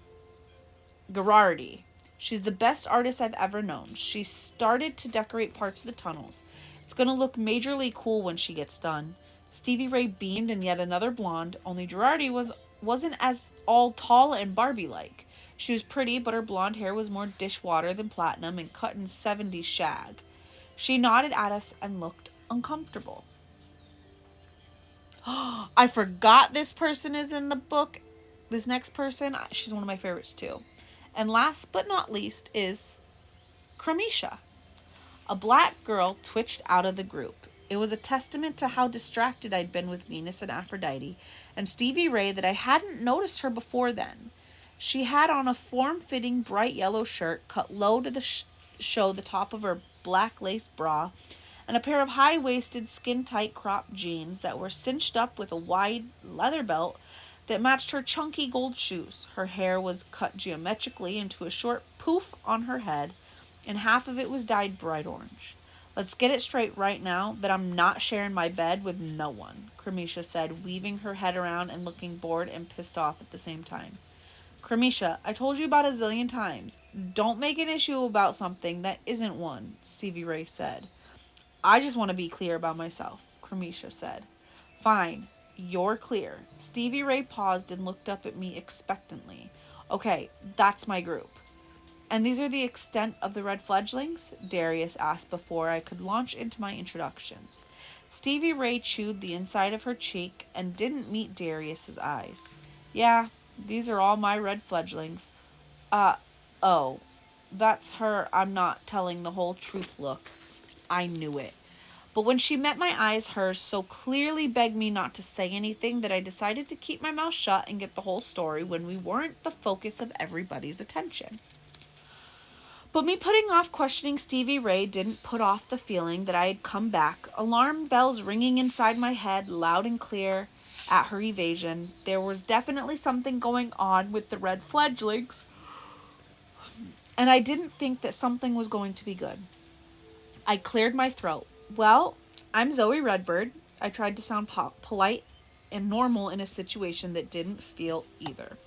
Gerardi. She's the best artist I've ever known. She started to decorate parts of the tunnels. It's going to look majorly cool when she gets done. Stevie Ray beamed, and yet another blonde, only Gerardi wasn't as all tall and Barbie-like. She was pretty, but her blonde hair was more dishwater than platinum and cut in 70s shag. She nodded at us and looked uncomfortable. I forgot this person is in the book. This next person, she's one of my favorites too. And last but not least is Cramisha. A black girl twitched out of the group. It was a testament to how distracted I'd been with Venus and Aphrodite and Stevie Ray that I hadn't noticed her before then. She had on a form-fitting bright yellow shirt cut low to show the top of her black lace bra and a pair of high-waisted skin-tight cropped jeans that were cinched up with a wide leather belt that matched her chunky gold shoes. Her hair was cut geometrically into a short poof on her head, and half of it was dyed bright orange. Let's get it straight right now that I'm not sharing my bed with no one, Cramisha said, weaving her head around and looking bored and pissed off at the same time. Cramisha, I told you about a zillion times. Don't make an issue about something that isn't one, Stevie Ray said. I just want to be clear about myself, Cramisha said. Fine, you're clear. Stevie Ray paused and looked up at me expectantly. Okay, that's my group. And these are the extent of the red fledglings? Darius asked before I could launch into my introductions. Stevie Ray chewed the inside of her cheek and didn't meet Darius's eyes. Yeah, these are all my red fledglings. Oh, that's her I'm not telling the whole truth look. I knew it. But when she met my eyes, hers so clearly begged me not to say anything that I decided to keep my mouth shut and get the whole story when we weren't the focus of everybody's attention. But me putting off questioning Stevie Ray didn't put off the feeling that I had come back, alarm bells ringing inside my head loud and clear at her evasion. There was definitely something going on with the red fledglings, and I didn't think that something was going to be good. I cleared my throat. Well, I'm Zoey Redbird. I tried to sound polite and normal in a situation that didn't feel either.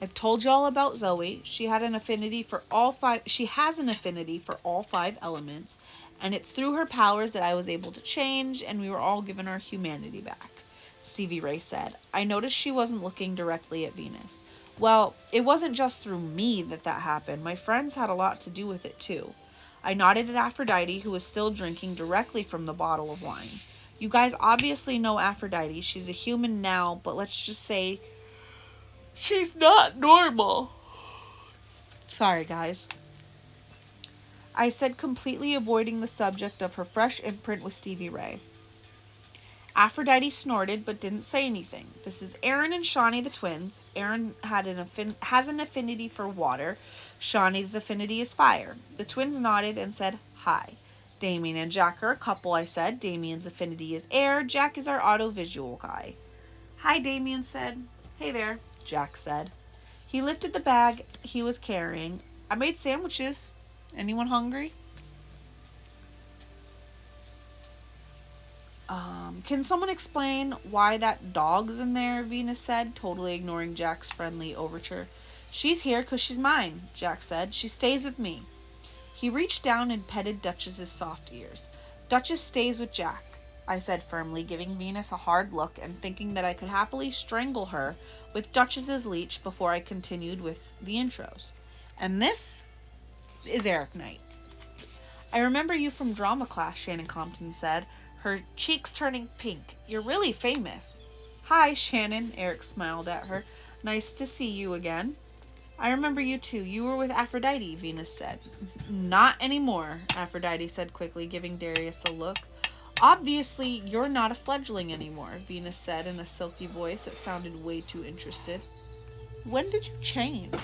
I've told y'all about Zoey. She has an affinity for all five elements, and it's through her powers that I was able to change, and we were all given our humanity back, Stevie Ray said. I noticed she wasn't looking directly at Venus. Well, it wasn't just through me that happened. My friends had a lot to do with it, too. I nodded at Aphrodite, who was still drinking directly from the bottle of wine. You guys obviously know Aphrodite. She's a human now, but let's just say she's not normal. Sorry, guys. I said, completely avoiding the subject of her fresh imprint with Stevie Ray. Aphrodite snorted but didn't say anything. This is Aaron and Shawnee, the twins. Aaron has an affinity for water. Shawnee's affinity is fire. The twins nodded and said, hi. Damien and Jack are a couple, I said. Damien's affinity is air. Jack is our auto-visual guy. Hi, Damien said. Hey there, Jack said. He lifted the bag he was carrying. I made sandwiches. Anyone hungry? Can someone explain why that dog's in there? Venus said, totally ignoring Jack's friendly overture. She's here 'cause she's mine, Jack said. She stays with me. He reached down and petted Duchess's soft ears. Duchess stays with Jack, I said firmly, giving Venus a hard look and thinking that I could happily strangle her with Duchess's leash before I continued with the intros. And this is Eric Knight. I remember you from drama class, Shannon Compton said, her cheeks turning pink. You're really famous. Hi, Shannon, Eric smiled at her. Nice to see you again. I remember you too. You were with Aphrodite, Venus said. Not anymore, Aphrodite said quickly, giving Darius a look. Obviously, you're not a fledgling anymore, Venus said in a silky voice that sounded way too interested. When did you change?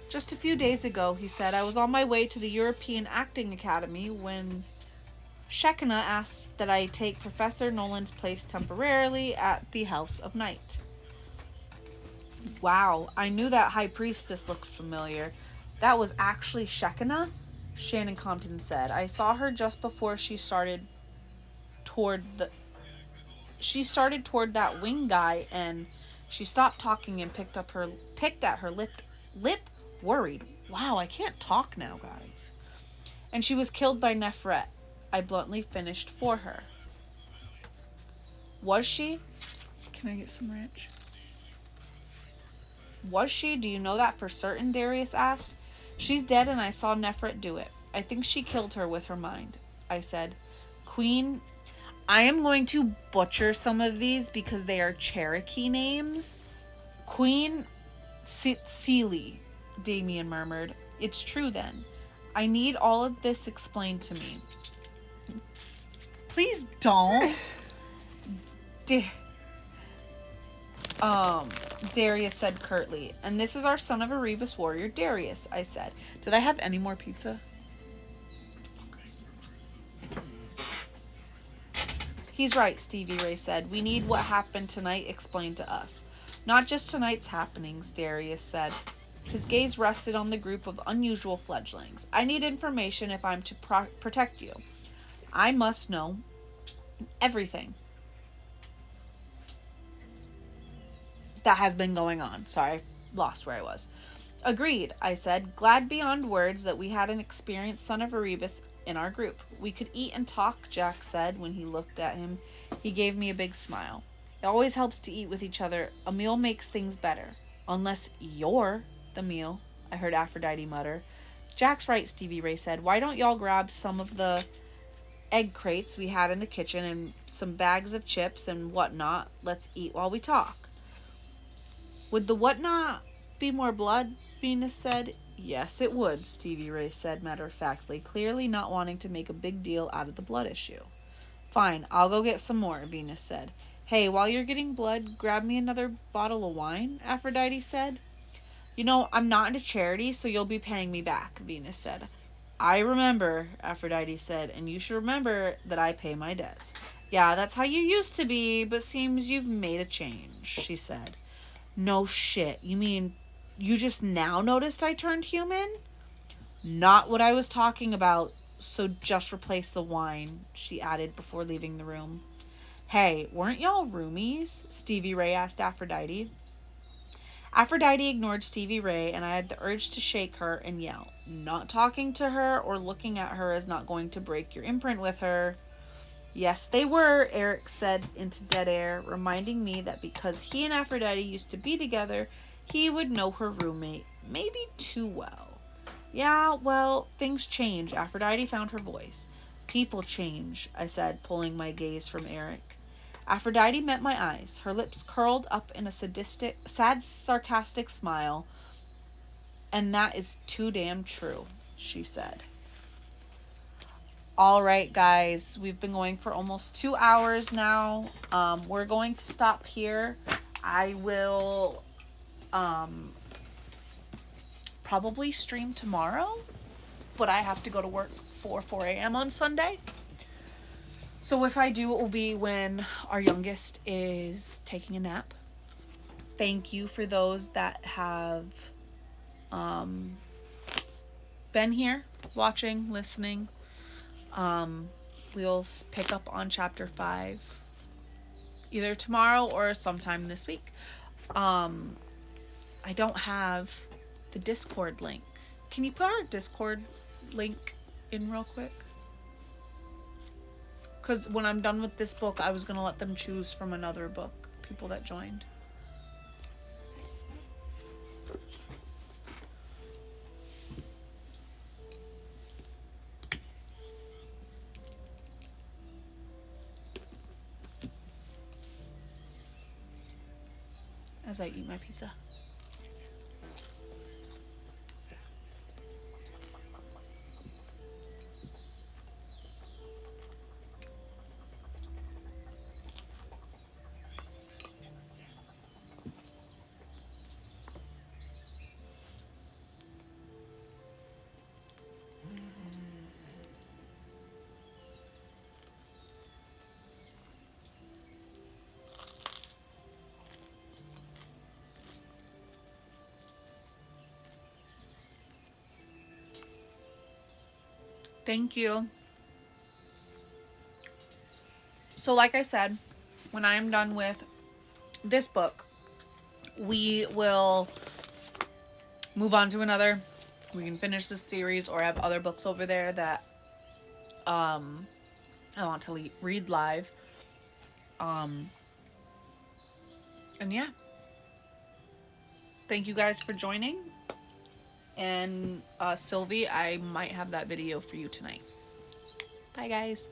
Just a few days ago, he said. I was on my way to the European Acting Academy when Shekinah asked that I take Professor Nolan's place temporarily at the House of Night. Wow, I knew that high priestess looked familiar. That was actually Shekinah? Shannon Compton said. I saw her just before she started toward that wing guy, and she stopped talking and picked at her lip worried. Wow, I can't talk now, guys. And she was killed by Nefret. I bluntly finished for her. Was she? Can I get some ranch? Was she? Do you know that for certain? Darius asked. She's dead and I saw Nefret do it. I think she killed her with her mind, I said. Queen, I am going to butcher some of these because they are Cherokee names. Queen Sealy, Damien murmured. It's true then. I need all of this explained to me. Please don't. Darius said curtly. And this is our son of Erebus warrior, Darius, I said. Did I have any more pizza? He's right, Stevie Ray said. We need what happened tonight explained to us. Not just tonight's happenings, Darius said. His gaze rested on the group of unusual fledglings. I need information if I'm to protect you. I must know everything that has been going on. Sorry, lost where I was. Agreed, I said, glad beyond words that we had an experienced son of Erebus in our group. We could eat and talk, Jack said when he looked at him. He gave me a big smile. It always helps to eat with each other. A meal makes things better. Unless you're the meal, I heard Aphrodite mutter. Jack's right, Stevie Ray said. Why don't y'all grab some of the egg crates we had in the kitchen and some bags of chips and whatnot? Let's eat while we talk. Would the whatnot be more blood? Venus said. Yes, it would, Stevie Ray said matter-of-factly, clearly not wanting to make a big deal out of the blood issue. Fine, I'll go get some more, Venus said. Hey, while you're getting blood, grab me another bottle of wine, Aphrodite said. You know, I'm not into charity, so you'll be paying me back, Venus said. I remember, Aphrodite said, and you should remember that I pay my debts. Yeah, that's how you used to be, but seems you've made a change, she said. No shit, you mean you just now noticed I turned human? Not what I was talking about, so just replace the wine, she added before leaving the room. Hey, weren't y'all roomies? Stevie Ray asked Aphrodite. Aphrodite ignored Stevie Ray, and I had the urge to shake her and yell. Not talking to her or looking at her is not going to break your imprint with her. Yes, they were, Eric said into dead air, reminding me that because he and Aphrodite used to be together, he would know her roommate maybe too well. Yeah, well, things change. Aphrodite found her voice. People change, I said, pulling my gaze from Eric. Aphrodite met my eyes. Her lips curled up in a sad, sarcastic smile. And that is too damn true, she said. All right, guys, we've been going for almost 2 hours now. We're going to stop here. I will probably stream tomorrow, but I have to go to work for 4 a.m. on Sunday. So if I do, it will be when our youngest is taking a nap. Thank you for those that have been here, watching, listening. We'll pick up on chapter 5 either tomorrow or sometime this week. I don't have the Discord link. Can you put our Discord link in real quick? Because when I'm done with this book, I was going to let them choose from another book, people that joined. As I eat my pizza. Thank you. So like I said, when I am done with this book, we will move on to another. We can finish this series or have other books over there that I want to read live. And yeah. Thank you guys for joining. And Sylvie, I might have that video for you tonight. Bye guys.